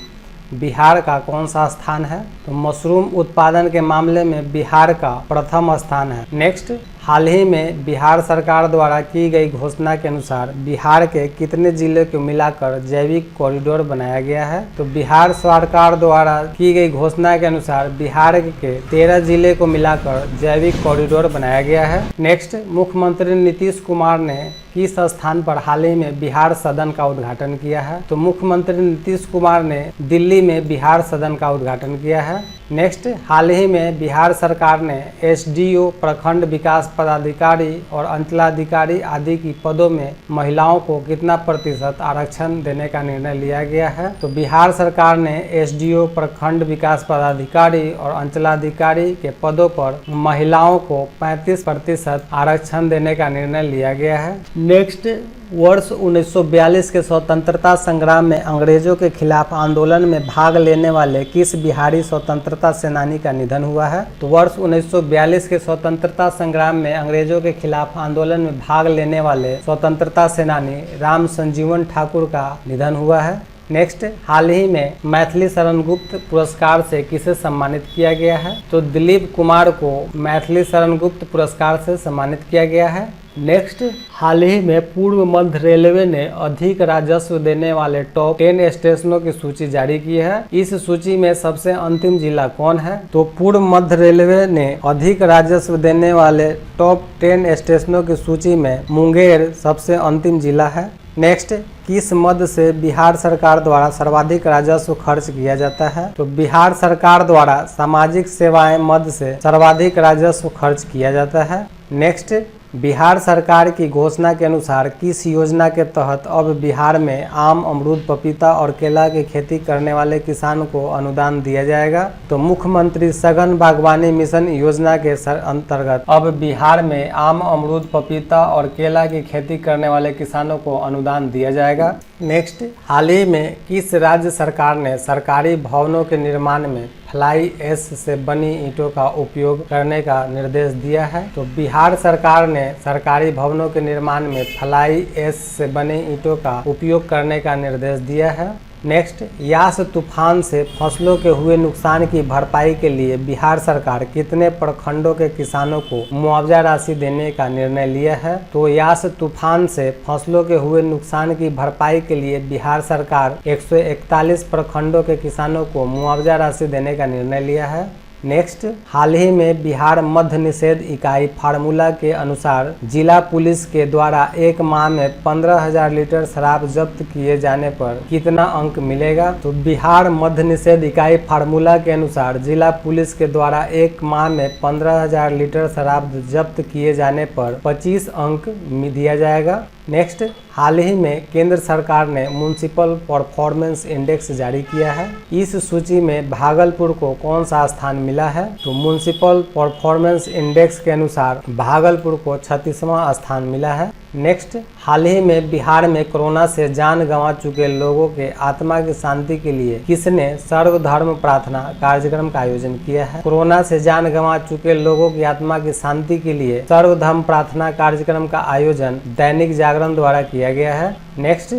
बिहार का कौन सा स्थान है? तो मशरूम उत्पादन के मामले में बिहार का प्रथम स्थान है। नेक्स्ट, हाल ही में बिहार सरकार द्वारा की गई घोषणा के अनुसार बिहार के कितने जिले को मिलाकर जैविक कॉरिडोर बनाया गया है? तो बिहार सरकार द्वारा की गई घोषणा के अनुसार बिहार के 13 जिले को मिलाकर जैविक कॉरिडोर बनाया गया है। नेक्स्ट, मुख्यमंत्री नीतीश कुमार ने किस स्थान पर हाल ही में बिहार सदन का उद्घाटन किया है? तो मुख्यमंत्री नीतीश कुमार ने दिल्ली में बिहार सदन का उद्घाटन किया है। नेक्स्ट, हाल ही में बिहार सरकार ने एसडीओ, प्रखंड विकास पदाधिकारी और अंचलाधिकारी आदि की पदों में महिलाओं को कितना प्रतिशत आरक्षण देने का निर्णय लिया गया है? तो बिहार सरकार ने एसडीओ, प्रखंड विकास पदाधिकारी और अंचलाधिकारी के पदों पर महिलाओं को 35% आरक्षण देने का निर्णय लिया गया है। नेक्स्ट, वर्ष 1942 के स्वतंत्रता संग्राम में अंग्रेजों के खिलाफ आंदोलन में भाग लेने वाले किस बिहारी स्वतंत्रता सेनानी का निधन हुआ है? तो वर्ष 1942 के स्वतंत्रता संग्राम में अंग्रेजों के खिलाफ आंदोलन में भाग लेने वाले स्वतंत्रता सेनानी राम संजीवन ठाकुर का निधन हुआ है। नेक्स्ट, हाल ही में मैथिली शरण गुप्त पुरस्कार से किसे सम्मानित किया गया है? तो दिलीप कुमार को मैथिली शरण गुप्त पुरस्कार से सम्मानित किया गया है। नेक्स्ट, हाल ही में पूर्व मध्य रेलवे ने अधिक राजस्व देने वाले टॉप 10 स्टेशनों की सूची जारी की है। इस सूची में सबसे अंतिम जिला कौन है? तो पूर्व मध्य रेलवे ने अधिक राजस्व देने वाले टॉप 10 स्टेशनों की सूची में मुंगेर सबसे अंतिम जिला है। नेक्स्ट, किस मद से बिहार सरकार द्वारा सर्वाधिक राजस्व खर्च किया जाता है? तो बिहार सरकार द्वारा सामाजिक सेवाएं मद से सर्वाधिक राजस्व खर्च किया जाता है। नेक्स्ट, बिहार सरकार की घोषणा के अनुसार किस योजना के तहत अब बिहार में आम, अमरूद, पपीता और केला की खेती करने वाले किसान को अनुदान दिया जाएगा? तो मुख्यमंत्री सघन बागवानी मिशन योजना के अंतर्गत अब बिहार में आम, अमरूद, पपीता और केला की खेती करने वाले किसानों को अनुदान दिया जाएगा। नेक्स्ट, हाल ही में किस राज्य सरकार ने सरकारी भवनों के निर्माण में फ्लाई ऐश से बनी ईंटों का उपयोग करने का निर्देश दिया है? तो बिहार सरकार ने सरकारी भवनों के निर्माण में फ्लाई ऐश से बने ईंटों का उपयोग करने का निर्देश दिया है। नेक्स्ट, यास तूफान से फसलों के हुए नुकसान की भरपाई के लिए बिहार सरकार कितने प्रखंडों के किसानों को मुआवजा राशि देने का निर्णय लिया है? तो यास तूफान से फसलों के हुए नुकसान की भरपाई के लिए बिहार सरकार 141 प्रखंडों के किसानों को मुआवजा राशि देने का निर्णय लिया है। नेक्स्ट, हाल ही में बिहार मद्य निषेध इकाई फार्मूला के अनुसार जिला पुलिस के द्वारा एक माह में 15,000 लीटर शराब जब्त किए जाने पर कितना अंक मिलेगा? तो बिहार मद्य निषेध इकाई फार्मूला के अनुसार जिला पुलिस के द्वारा एक माह में 15,000 लीटर शराब जब्त किए जाने पर 25 अंक दिया जाएगा। नेक्स्ट, हाल ही में केंद्र सरकार ने म्युनिसिपल परफॉर्मेंस इंडेक्स जारी किया है। इस सूची में भागलपुर को कौन सा स्थान मिला है? तो म्युनिसिपल परफॉर्मेंस इंडेक्स के अनुसार भागलपुर को 36वां स्थान मिला है। नेक्स्ट, हाल ही में बिहार में कोरोना से जान गंवा चुके लोगों के आत्मा की शांति के लिए किसने सर्वधर्म प्रार्थना कार्यक्रम का आयोजन किया है? कोरोना से जान गंवा चुके लोगों की आत्मा की शांति के लिए सर्वधर्म प्रार्थना कार्यक्रम का आयोजन दैनिक जागरण द्वारा किया गया है। नेक्स्ट,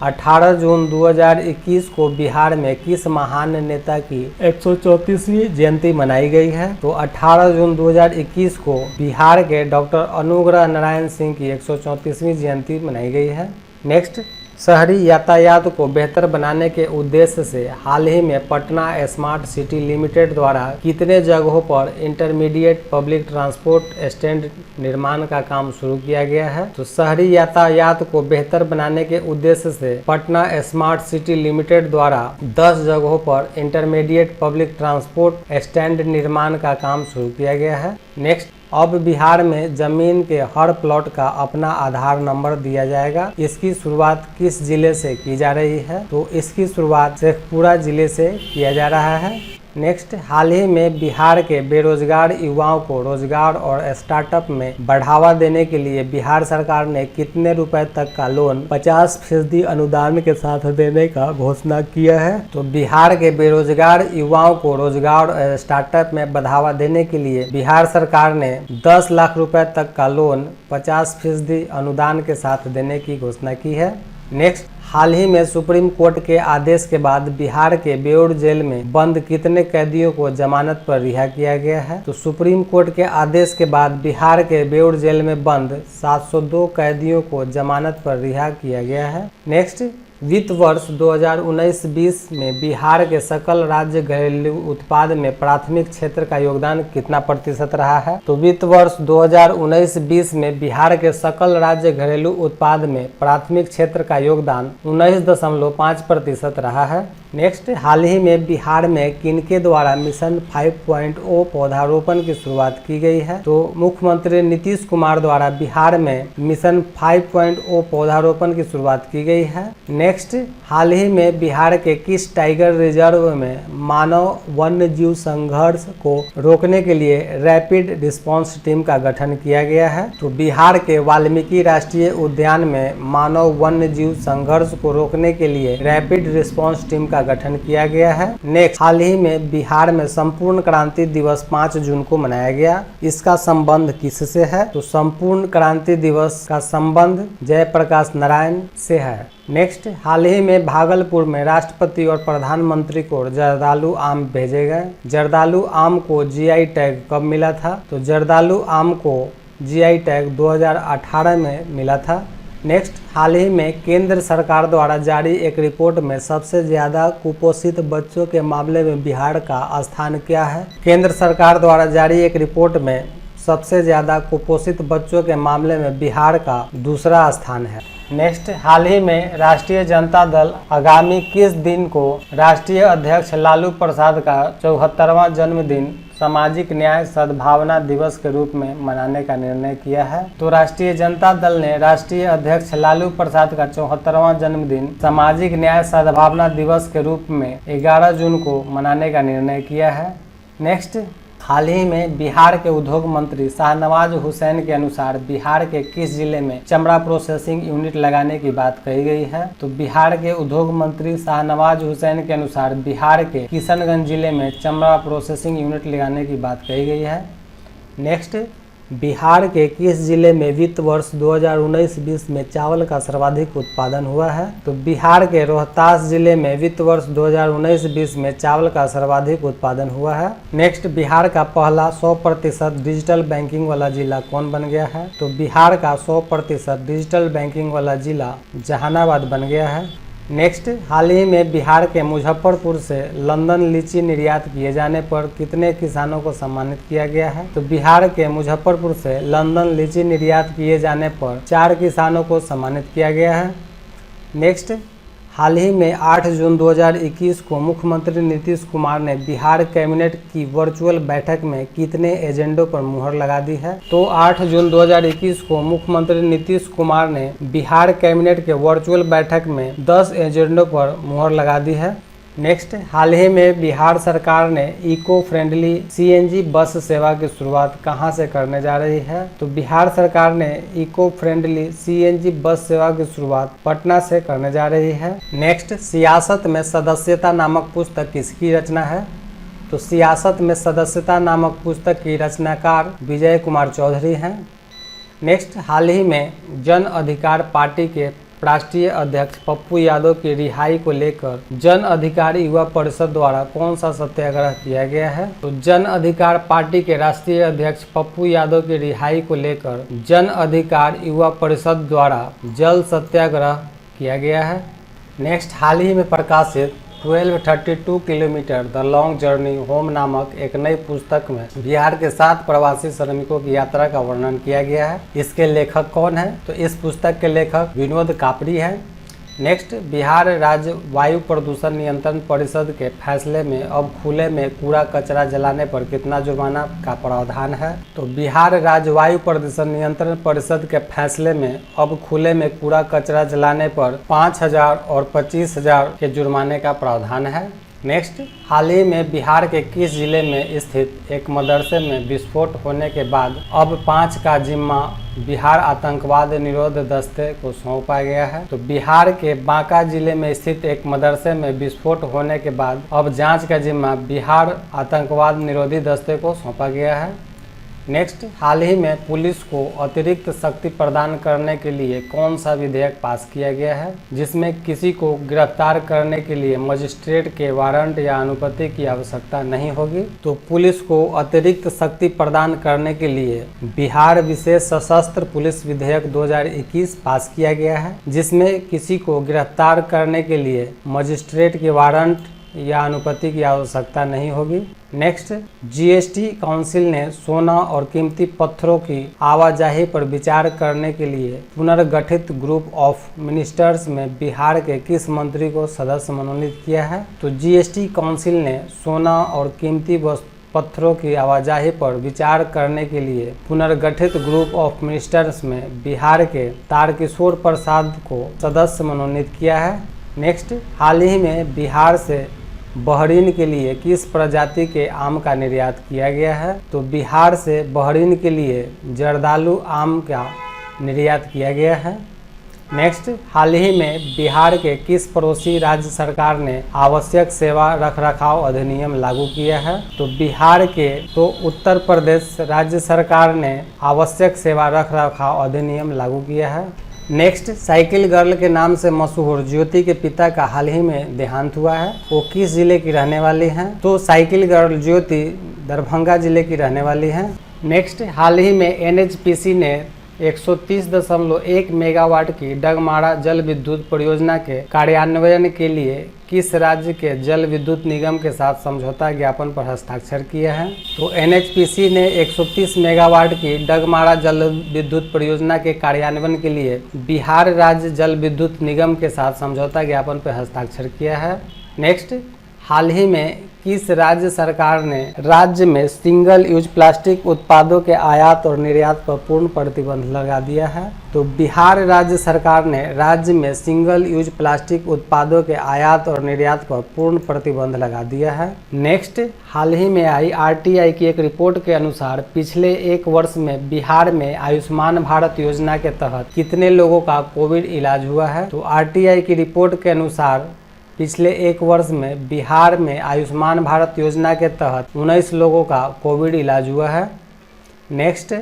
18 जून 2021 को बिहार में किस महान नेता की 134वीं जयंती मनाई गई है? तो 18 जून 2021 को बिहार के डॉक्टर अनुग्रह नारायण सिंह की 134वीं जयंती मनाई गई है। नेक्स्ट, शहरी यातायात को बेहतर बनाने के उद्देश्य से हाल ही में पटना स्मार्ट सिटी लिमिटेड द्वारा कितने जगहों पर इंटरमीडिएट पब्लिक ट्रांसपोर्ट स्टैंड निर्माण का काम शुरू किया गया है? तो शहरी यातायात को बेहतर बनाने के उद्देश्य से पटना स्मार्ट सिटी लिमिटेड द्वारा 10 जगहों पर इंटरमीडिएट पब्लिक ट्रांसपोर्ट स्टैंड निर्माण का काम शुरू किया गया है। नेक्स्ट, अब बिहार में जमीन के हर प्लॉट का अपना आधार नंबर दिया जाएगा। इसकी शुरुआत किस जिले से की जा रही है? तो इसकी शुरुआत शेखपुरा जिले से किया जा रहा है। नेक्स्ट, हाल ही में बिहार के बेरोजगार युवाओं को रोजगार और स्टार्टअप में बढ़ावा देने के लिए बिहार सरकार ने कितने रुपए तक का लोन 50% अनुदान के साथ देने का घोषणा किया है? तो बिहार के बेरोजगार युवाओं को रोजगार और स्टार्टअप में बढ़ावा देने के लिए बिहार सरकार ने 10 लाख रुपए तक का लोन 50% अनुदान के साथ देने की घोषणा की है। नेक्स्ट, हाल ही में सुप्रीम कोर्ट के आदेश के बाद बिहार के बेउर जेल में बंद कितने कैदियों को जमानत पर रिहा किया गया है? तो सुप्रीम कोर्ट के आदेश के बाद बिहार के बेउर जेल में बंद 702 कैदियों को जमानत पर रिहा किया गया है। नेक्स्ट, वित्त वर्ष 2019-20 में बिहार के सकल राज्य घरेलू उत्पाद में प्राथमिक क्षेत्र का योगदान कितना प्रतिशत रहा है? तो वित्त वर्ष 2019-20 में बिहार के सकल राज्य घरेलू उत्पाद में प्राथमिक क्षेत्र का योगदान 19.5% रहा है। नेक्स्ट, हाल ही में बिहार में किनके द्वारा मिशन 5.0 पौधारोपण की शुरुआत की गई है? तो मुख्यमंत्री नीतीश कुमार द्वारा बिहार में मिशन 5.0 पौधारोपण की शुरुआत की गई है। नेक्स्ट, हाल ही में बिहार के किस टाइगर रिजर्व में मानव वन्य जीव संघर्ष को रोकने के लिए रैपिड रिस्पांस टीम का गठन किया गया है? तो बिहार के वाल्मीकि राष्ट्रीय उद्यान में मानव वन्य जीव संघर्ष को रोकने के लिए रैपिड रिस्पांस टीम का गठन किया गया है। नेक्स्ट, हाल ही में बिहार में संपूर्ण क्रांति दिवस 5 जून को मनाया गया। इसका संबंध किससे है? तो संपूर्ण क्रांति दिवस का संबंध जयप्रकाश नारायण से है। नेक्स्ट, हाल ही में भागलपुर में राष्ट्रपति और प्रधानमंत्री को जर्दालू आम भेजे गए। जर्दालू आम को जीआई टैग कब मिला था? तो जर्दालू आम को जीआई टैग 2018 में मिला था। नेक्स्ट, हाल ही में केंद्र सरकार द्वारा जारी एक रिपोर्ट में सबसे ज्यादा कुपोषित बच्चों के मामले में बिहार का स्थान क्या है? केंद्र सरकार द्वारा जारी एक रिपोर्ट में सबसे ज्यादा कुपोषित बच्चों के मामले में बिहार का दूसरा स्थान है। नेक्स्ट, हाल ही में राष्ट्रीय जनता दल आगामी किस दिन को राष्ट्रीय अध्यक्ष लालू प्रसाद का 74वां जन्मदिन सामाजिक न्याय सद्भावना दिवस के रूप में मनाने का निर्णय किया है? तो राष्ट्रीय जनता दल ने राष्ट्रीय अध्यक्ष लालू प्रसाद का 74वां जन्मदिन सामाजिक न्याय सद्भावना दिवस के रूप में 11 जून को मनाने का निर्णय किया है। नेक्स्ट, हाल ही में बिहार के उद्योग मंत्री शाहनवाज हुसैन के अनुसार बिहार के किस जिले में चमड़ा प्रोसेसिंग यूनिट लगाने की बात कही गई है? तो बिहार के उद्योग मंत्री शाहनवाज हुसैन के अनुसार बिहार के किशनगंज जिले में चमड़ा प्रोसेसिंग यूनिट लगाने की बात कही गई है। नेक्स्ट, बिहार के किस जिले में वित्त वर्ष 2019-20 में चावल का सर्वाधिक उत्पादन हुआ है? तो बिहार के रोहतास जिले में वित्त वर्ष 2019-20 में चावल का सर्वाधिक उत्पादन हुआ है। नेक्स्ट, बिहार का पहला 100% डिजिटल बैंकिंग वाला जिला कौन बन गया है? तो बिहार का 100% डिजिटल बैंकिंग वाला जिला जहानाबाद बन गया है। नेक्स्ट, हाल ही में बिहार के मुजफ्फरपुर से लंदन लीची निर्यात किए जाने पर कितने किसानों को सम्मानित किया गया है? तो बिहार के मुजफ्फरपुर से लंदन लीची निर्यात किए जाने पर 4 किसानों को सम्मानित किया गया है। नेक्स्ट, हाल ही में 8 जून 2021 को मुख्यमंत्री नीतीश कुमार ने बिहार कैबिनेट की वर्चुअल बैठक में कितने एजेंडों पर मुहर लगा दी है? तो 8 जून 2021 को मुख्यमंत्री नीतीश कुमार ने बिहार कैबिनेट के वर्चुअल बैठक में 10 एजेंडों पर मुहर लगा दी है। नेक्स्ट, हाल ही में बिहार सरकार ने इको फ्रेंडली सीएनजी बस सेवा की शुरुआत कहां से करने जा रही है? तो बिहार सरकार ने इको फ्रेंडली सीएनजी बस सेवा की शुरुआत पटना से करने जा रही है। नेक्स्ट, सियासत में सदस्यता नामक पुस्तक किसकी रचना है? तो सियासत में सदस्यता नामक पुस्तक की रचनाकार विजय कुमार चौधरी हैं। नेक्स्ट, हाल ही में जन अधिकार पार्टी के राष्ट्रीय अध्यक्ष पप्पू यादव की रिहाई को लेकर जन अधिकार युवा परिषद द्वारा कौन सा सत्याग्रह किया गया है? तो जन अधिकार पार्टी के राष्ट्रीय अध्यक्ष पप्पू यादव की रिहाई को लेकर जन अधिकार युवा परिषद द्वारा जल सत्याग्रह किया गया है। नेक्स्ट, हाल ही में प्रकाशित 1232 kilometre the long journey home नामक एक नई पुस्तक में बिहार के 7 प्रवासी श्रमिकों की यात्रा का वर्णन किया गया है। इसके लेखक कौन है? तो इस पुस्तक के लेखक विनोद कापड़ी हैं। नेक्स्ट, बिहार राज्य वायु प्रदूषण नियंत्रण परिषद के फैसले में अब खुले में कूड़ा कचरा जलाने पर कितना जुर्माना का प्रावधान है? तो बिहार राज्य वायु प्रदूषण नियंत्रण परिषद के फैसले में अब खुले में कूड़ा कचरा जलाने पर 5,000 और 25,000 के जुर्माने का प्रावधान है। नेक्स्ट, हाल ही में बिहार के किस जिले में स्थित एक मदरसे में विस्फोट होने के बाद अब 5 का जिम्मा बिहार आतंकवाद निरोध दस्ते को सौंपा गया है? तो बिहार के बांका जिले में स्थित एक मदरसे में विस्फोट होने के बाद अब जांच का जिम्मा बिहार आतंकवाद निरोधी दस्ते को सौंपा गया है। नेक्स्ट, हाल ही में पुलिस को अतिरिक्त शक्ति प्रदान करने के लिए कौन सा विधेयक पास किया गया है, जिसमें किसी को गिरफ्तार करने के लिए मजिस्ट्रेट के वारंट या अनुमति की आवश्यकता नहीं होगी। तो पुलिस को अतिरिक्त शक्ति प्रदान करने के लिए बिहार विशेष सशस्त्र पुलिस विधेयक 2021 पास किया गया है, जिसमें किसी को गिरफ्तार करने के लिए मजिस्ट्रेट के वारंट या अनुमति की आवश्यकता नहीं होगी। नेक्स्ट, जीएसटी काउंसिल ने सोना और कीमती पत्थरों की आवाजाही पर विचार करने के लिए पुनर्गठित ग्रुप ऑफ मिनिस्टर्स में बिहार के किस मंत्री को सदस्य मनोनीत किया है? तो जीएसटी काउंसिल ने सोना और कीमती पत्थरों की आवाजाही पर विचार करने के लिए पुनर्गठित ग्रुप ऑफ मिनिस्टर्स में बिहार के तारकिशोर प्रसाद को सदस्य मनोनीत किया है। नेक्स्ट, हाल ही में बिहार से बहरीन के लिए किस प्रजाति के आम का निर्यात किया गया है? तो बिहार से बहरीन के लिए जर्दालू आम का निर्यात किया गया है। नेक्स्ट, हाल ही में बिहार के किस पड़ोसी राज्य सरकार ने आवश्यक सेवा रखरखाव अधिनियम लागू किया है? तो बिहार के उत्तर प्रदेश राज्य सरकार ने आवश्यक सेवा रखरखाव अधिनियम लागू किया है। नेक्स्ट, साइकिल गर्ल के नाम से मशहूर ज्योति के पिता का हाल ही में देहांत हुआ है। वो किस जिले की रहने वाली हैं? तो साइकिल गर्ल ज्योति दरभंगा जिले की रहने वाली हैं। नेक्स्ट, हाल ही में एनएचपीसी ने 130.1 मेगावाट की डगमारा जल विद्युत परियोजना के कार्यान्वयन के लिए किस राज्य के जल विद्युत निगम के साथ समझौता ज्ञापन पर हस्ताक्षर किए हैं? तो एनएचपीसी ने 130 मेगावाट की डगमारा जल विद्युत परियोजना के कार्यान्वयन के लिए बिहार राज्य जल विद्युत निगम के साथ समझौता ज्ञापन पर हस्ताक्षर किया है। नेक्स्ट, हाल ही में किस राज्य सरकार ने राज्य में सिंगल यूज प्लास्टिक उत्पादों के आयात और निर्यात पर पूर्ण प्रतिबंध लगा दिया है? तो बिहार राज्य सरकार ने राज्य में सिंगल यूज प्लास्टिक उत्पादों के आयात और निर्यात पर पूर्ण प्रतिबंध लगा दिया है। नेक्स्ट, हाल ही में आई आरटीआई की एक रिपोर्ट के अनुसार पिछले 1 वर्ष में बिहार में आयुष्मान भारत योजना के तहत कितने लोगों का कोविड इलाज हुआ है? तो आरटीआई की रिपोर्ट के अनुसार पिछले 1 वर्ष में बिहार में आयुष्मान भारत योजना के तहत 19 लोगों का कोविड इलाज हुआ है। नेक्स्ट,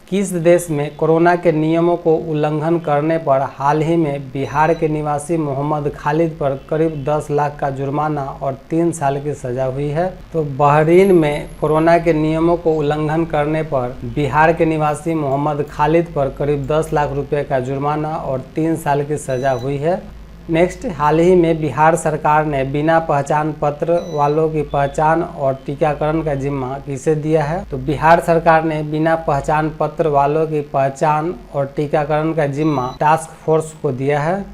किस देश में कोरोना के नियमों को उल्लंघन करने पर हाल ही में बिहार के निवासी मोहम्मद खालिद पर करीब 10 लाख का जुर्माना और 3 साल की सजा हुई है? तो बहरीन में कोरोना के नियमों को उल्लंघन करने पर बिहार के निवासी मोहम्मद खालिद पर करीब 10 लाख रुपए का जुर्माना और 3 साल की सजा हुई है। नेक्स्ट, हाल ही में बिहार सरकार ने बिना पहचान पत्र वालों की पहचान और टीकाकरण का जिम्मा किसे दिया है? तो बिहार सरकार ने बिना पहचान पत्र वालों की पहचान और टीकाकरण का जिम्मा टास्क फोर्स को दिया है।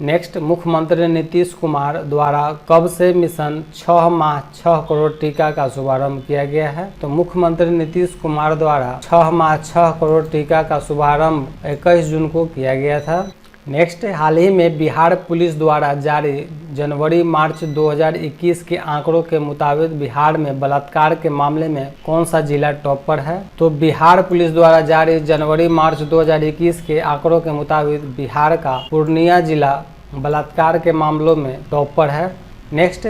नेक्स्ट, मुख्यमंत्री नीतीश कुमार द्वारा कब से मिशन 6 माह 6 करोड़ टीका का शुभारंभ किया गया है? तो मुख्यमंत्री नीतीश कुमार द्वारा 6 माह 6 करोड़ टीका का शुभारंभ 21 जून को किया गया था। नेक्स्ट, हाल ही में बिहार पुलिस द्वारा जारी जनवरी-मार्च 2021 के आंकड़ों के मुताबिक बिहार में बलात्कार के मामले में कौन सा जिला टॉप पर है? तो बिहार पुलिस द्वारा जारी जनवरी-मार्च 2021 के आंकड़ों के मुताबिक बिहार का पूर्णिया जिला बलात्कार के मामलों में टॉप पर है। नेक्स्ट,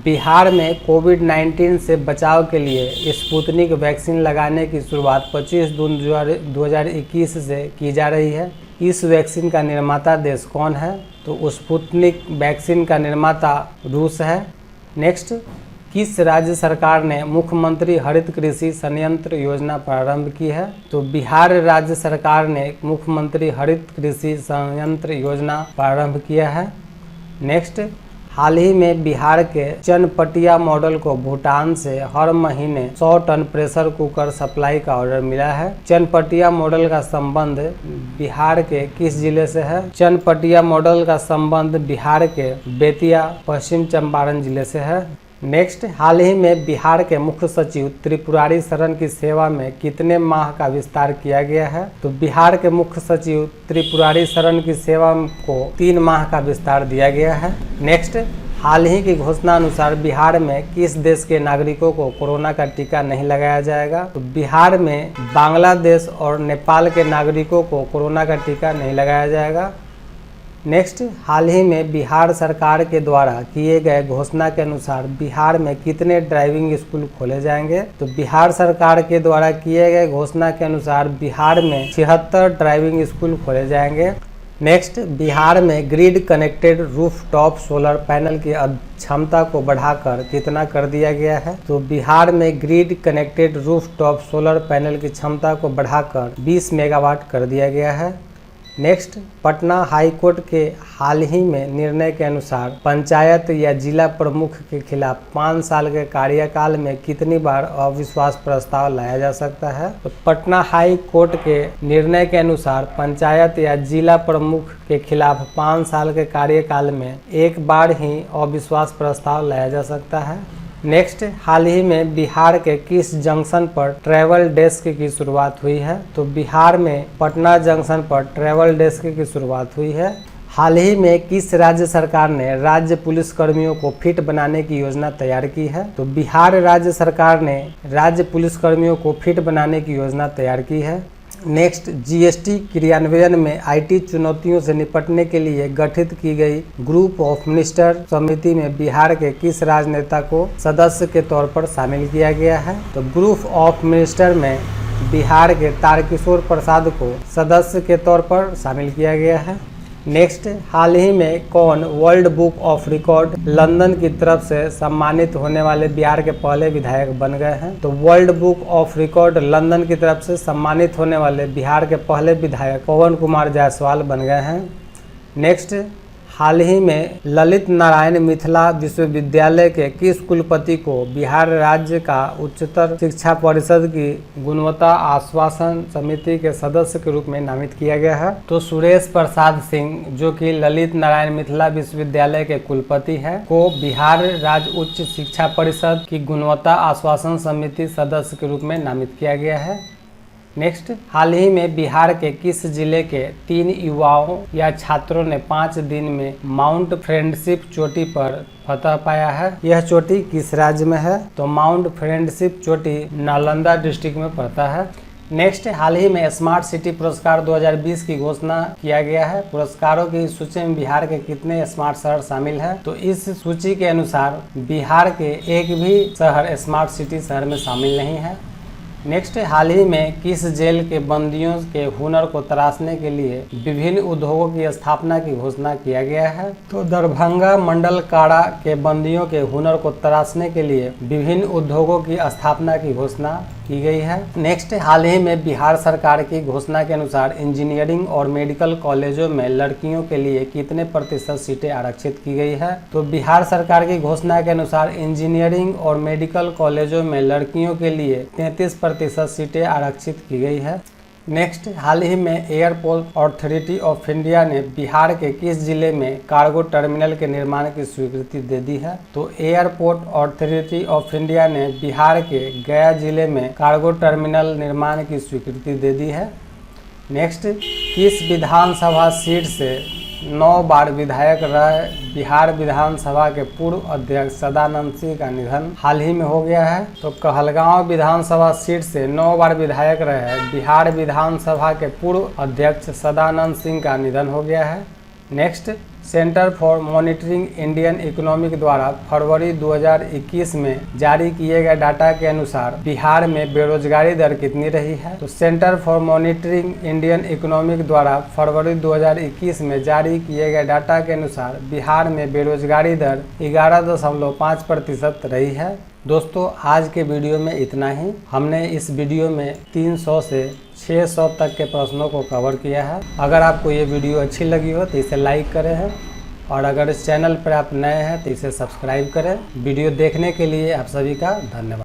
बिहार में कोविड-19 से बचाव के लिए स्पुतनिक वैक्सीन लगाने की शुरुआत 25 जून 2021 से की जा रही है। इस वैक्सीन का निर्माता देश कौन है? तो स्पुतनिक वैक्सीन का निर्माता रूस है। नेक्स्ट, किस राज्य सरकार ने मुख्यमंत्री हरित कृषि संयंत्र योजना प्रारंभ की है? तो बिहार राज्य सरकार ने मुख्यमंत्री हरित कृषि संयंत्र योजना प्रारंभ किया है। नेक्स्ट, हाल ही में बिहार के चनपटिया मॉडल को भूटान से हर महीने 100 टन प्रेशर कुकर सप्लाई का ऑर्डर मिला है। चनपटिया मॉडल का संबंध बिहार के किस जिले से है? चनपटिया मॉडल का संबंध बिहार के बेतिया पश्चिम चंपारण जिले से है। नेक्स्ट, हाल ही में बिहार के मुख्य सचिव त्रिपुरारी शरण की सेवा में कितने माह का विस्तार किया गया है? तो बिहार के मुख्य सचिव त्रिपुरारी शरण की सेवा को 3 माह का विस्तार दिया गया है। नेक्स्ट, हाल ही की घोषणा अनुसार बिहार में किस देश के नागरिकों को कोरोना का टीका नहीं लगाया जाएगा? तो बिहार में बांग्लादेश और नेपाल के नागरिकों को कोरोना का टीका नहीं लगाया जाएगा। नेक्स्ट, हाल ही में बिहार सरकार के द्वारा किए गए घोषणा के अनुसार बिहार में कितने ड्राइविंग स्कूल खोले जाएंगे? तो बिहार सरकार के द्वारा किए गए घोषणा के अनुसार बिहार में 76 ड्राइविंग स्कूल खोले जाएंगे। नेक्स्ट, बिहार में grid connected rooftop solar panel की क्षमता को बढ़ाकर कितना कर दिया गया है? तो बिहार में grid connected rooftop solar panel की क्षमता को बढ़ाकर 20 मेगावाट कर दिया गया है। नेक्स्ट, पटना हाई कोर्ट के हाल ही में निर्णय के अनुसार पंचायत या जिला प्रमुख के खिलाफ 5 साल के कार्यकाल में कितनी बार अविश्वास प्रस्ताव लाया जा सकता है? तो पटना हाई कोर्ट के निर्णय के अनुसार पंचायत या जिला प्रमुख के खिलाफ 5 साल के कार्यकाल में 1 बार ही अविश्वास प्रस्ताव लाया जा सकता है। नेक्स्ट, हाल ही में बिहार के किस जंक्शन पर ट्रैवल डेस्क की शुरुआत हुई है? तो बिहार में पटना जंक्शन पर ट्रैवल डेस्क की शुरुआत हुई है। हाल ही में किस राज्य सरकार ने राज्य पुलिस कर्मियों को फिट बनाने की योजना तैयार की है? तो बिहार राज्य सरकार ने राज्य पुलिस कर्मियों को फिट बनाने की योजना तैयार की है। नेक्स्ट, जीएसटी क्रियान्वयन में आईटी चुनौतियों से निपटने के लिए गठित की गई ग्रुप ऑफ मिनिस्टर समिति में बिहार के किस राजनेता को सदस्य के तौर पर शामिल किया गया है? तो ग्रुप ऑफ मिनिस्टर में बिहार के तारकिशोर प्रसाद को सदस्य के तौर पर शामिल किया गया है। नेक्स्ट, हाल ही में कौन world book of record London की तरफ से सम्मानित होने वाले बिहार के पहले विधायक बन गए हैं? तो world book of record London की तरफ से सम्मानित होने वाले बिहार के पहले विधायक पवन कुमार जायसवाल बन गए हैं। नेक्स्ट, हाल ही में ललित नारायण मिथिला विश्वविद्यालय के किस कुलपति को बिहार राज्य का उच्चतर शिक्षा परिषद की गुणवत्ता आश्वासन समिति के सदस्य के रूप में नामित किया गया है? तो सुरेश प्रसाद सिंह, जो कि ललित नारायण मिथिला विश्वविद्यालय के कुलपति हैं, को बिहार राज्य उच्च शिक्षा परिषद की गुणवत्ता आश्वासन समिति सदस्य के रूप में नामित किया गया है। नेक्स्ट, हाल ही में बिहार के किस जिले के 3 युवाओं या छात्रों ने 5 दिन में माउंट फ्रेंडशिप चोटी पर फतह पाया है? यह चोटी किस राज्य में है? तो माउंट फ्रेंडशिप चोटी नालंदा डिस्ट्रिक्ट में पड़ता है। नेक्स्ट, हाल ही में स्मार्ट सिटी पुरस्कार 2020 की घोषणा किया गया है। पुरस्कारों की सूची में बिहार के कितने स्मार्ट शहर शामिल है? तो इस सूची के अनुसार बिहार के एक भी शहर स्मार्ट सिटी शहर में शामिल नहीं है। नेक्स्ट, हाल ही में किस जेल के बंदियों के हुनर को तराशने के लिए विभिन्न उद्योगों की स्थापना की घोषणा किया गया है? तो दरभंगा मंडल कारा के बंदियों के हुनर को तराशने के लिए विभिन्न उद्योगों की स्थापना की घोषणा की गई है। नेक्स्ट, हाल ही में बिहार सरकार की घोषणा के अनुसार इंजीनियरिंग और मेडिकल कॉलेजों में लड़कियों के लिए कितने प्रतिशत सीटें आरक्षित की गई है? तो बिहार सरकार की घोषणा के अनुसार इंजीनियरिंग और मेडिकल कॉलेजों में लड़कियों के लिए 33% सीटें आरक्षित की गई है। नेक्स्ट, हाल ही में एयरपोर्ट अथॉरिटी ऑफ इंडिया ने बिहार के किस जिले में कार्गो टर्मिनल के निर्माण की स्वीकृति दे दी है? तो एयरपोर्ट अथॉरिटी ऑफ इंडिया ने बिहार के गया जिले में कार्गो टर्मिनल निर्माण की स्वीकृति दे दी है। नेक्स्ट, किस विधानसभा सीट से 9 बार विधायक रहे बिहार विधानसभा के पूर्व अध्यक्ष सदानंद सिंह का निधन हाल ही में हो गया है? तो कहलगांव विधानसभा सीट से 9 बार विधायक रहे बिहार विधानसभा के पूर्व अध्यक्ष सदानंद सिंह का निधन हो गया है। Next, centre for monitoring Indian economic द्वारा फरवरी 2021 में जारी किए गए डाटा के अनुसार बिहार में बेरोजगारी दर कितनी रही है? तो centre for monitoring Indian economic द्वारा फरवरी 2021 में जारी किए गए डाटा के अनुसार बिहार में बेरोजगारी दर 11.5% रही है। दोस्तों, आज के वीडियो में इतना ही। हमने इस वीडियो में 300 से 600 तक के प्रश्नों को कवर किया है। अगर आपको ये वीडियो अच्छी लगी हो तो इसे लाइक करें और अगर इस चैनल पर आप नए हैं तो इसे सब्सक्राइब करें। वीडियो देखने के लिए आप सभी का धन्यवाद।